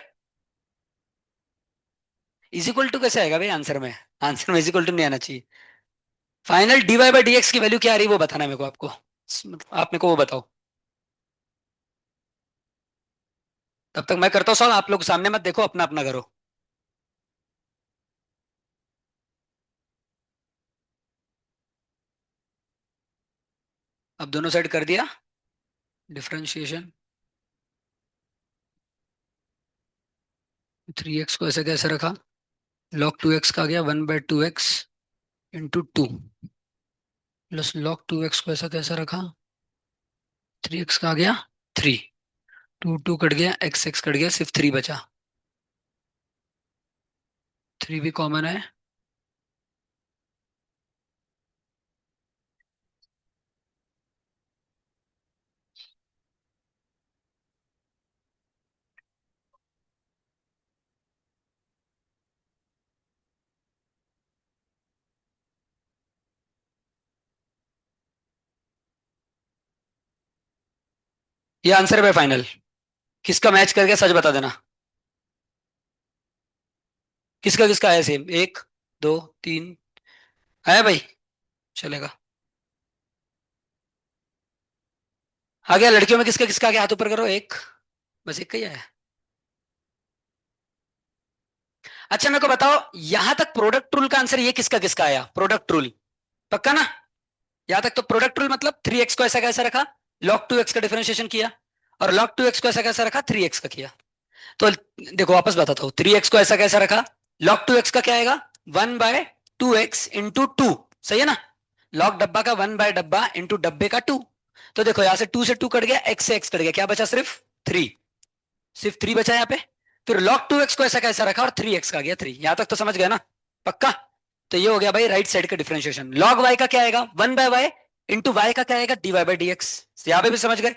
इज इक्वल टू कैसे आएगा भाई आंसर में, आंसर में इज इक्वल टू नहीं आना चाहिए। Final d y by d x की वैल्यू क्या आ रही है वो बताना है मेरे को, आपको, आप मेरे को वो बताओ। तब तक मैं करता हूँ सवाल, आप लोग सामने मत देखो, अपना अपना करो। अब दोनों साइड कर दिया डिफरेंशिएशन। 3x को ऐसे कैसे रखा, log 2x का गया 1/2x into 2 plus log 2x को ऐसा कैसा रखा, 3x का आ गया 3, 2 कट गया, x कट गया, सिर्फ 3 बचा, 3 भी कॉमन है। ये आंसर है भाई फाइनल। किसका मैच कर गया सच बता देना। किसका किसका है सेम, 1 2 3 है भाई, चलेगा। आ गया, लड़कियों में किसका किसका आ गया, हाथ ऊपर करो, एक, बस एक का ही आया। अच्छा मेरे को बताओ, यहां तक प्रोडक्ट रूल का आंसर ये किसका किसका आया, प्रोडक्ट रूल पक्का ना। यहां तक तो प्रोडक्ट रूल मतलब 3x को ऐसा कैसा रखा, log 2x का डिफरेंशिएशन किया, और log 2x को ऐसा कैसा रखा, 3x का किया। तो देखो वापस बताता हूँ, 3x को ऐसा कैसा रखा, log 2x का क्या आएगा, 1/2x इंटू टू, सही है ना। log डब्बा का 1/डब्बा इंटू डब्बे का 2। तो देखो यहां से 2 से 2 कट गया, x से x कट गया, क्या बचा, सिर्फ 3, सिर्फ 3 बचा यहाँ पे। फिर log 2x को ऐसा कैसा रखा और 3x का गया 3, यहां तक तो समझ गए ना, पक्का। तो ये हो गया भाई राइट साइड का डिफरेंशिएशन। log y का क्या आएगा, 1/y इंटू वाई का क्या आएगा, dy/dx। यहाँ पे भी समझ गए,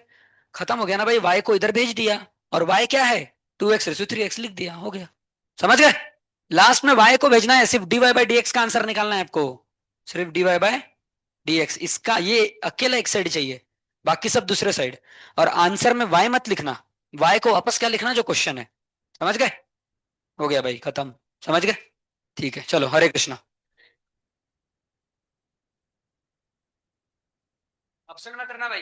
खत्म हो गया ना भाई, y को इधर भेज दिया, और y क्या है, 2x/3x लिख दिया, हो गया, समझ गए। लास्ट में y को भेजना है, सिर्फ dy/dx का आंसर निकालना है आपको, सिर्फ dy/dx, इसका ये अकेला एक साइड चाहिए, बाकी सब दूसरे साइड। और आंसर में y मत लिखना, y को वापस क्या लिखना जो क्वेश्चन है, समझ गए। हो गया भाई खत्म, समझ गए। ठीक है चलो, हरे कृष्णा। ऑप्शन में करना भाई।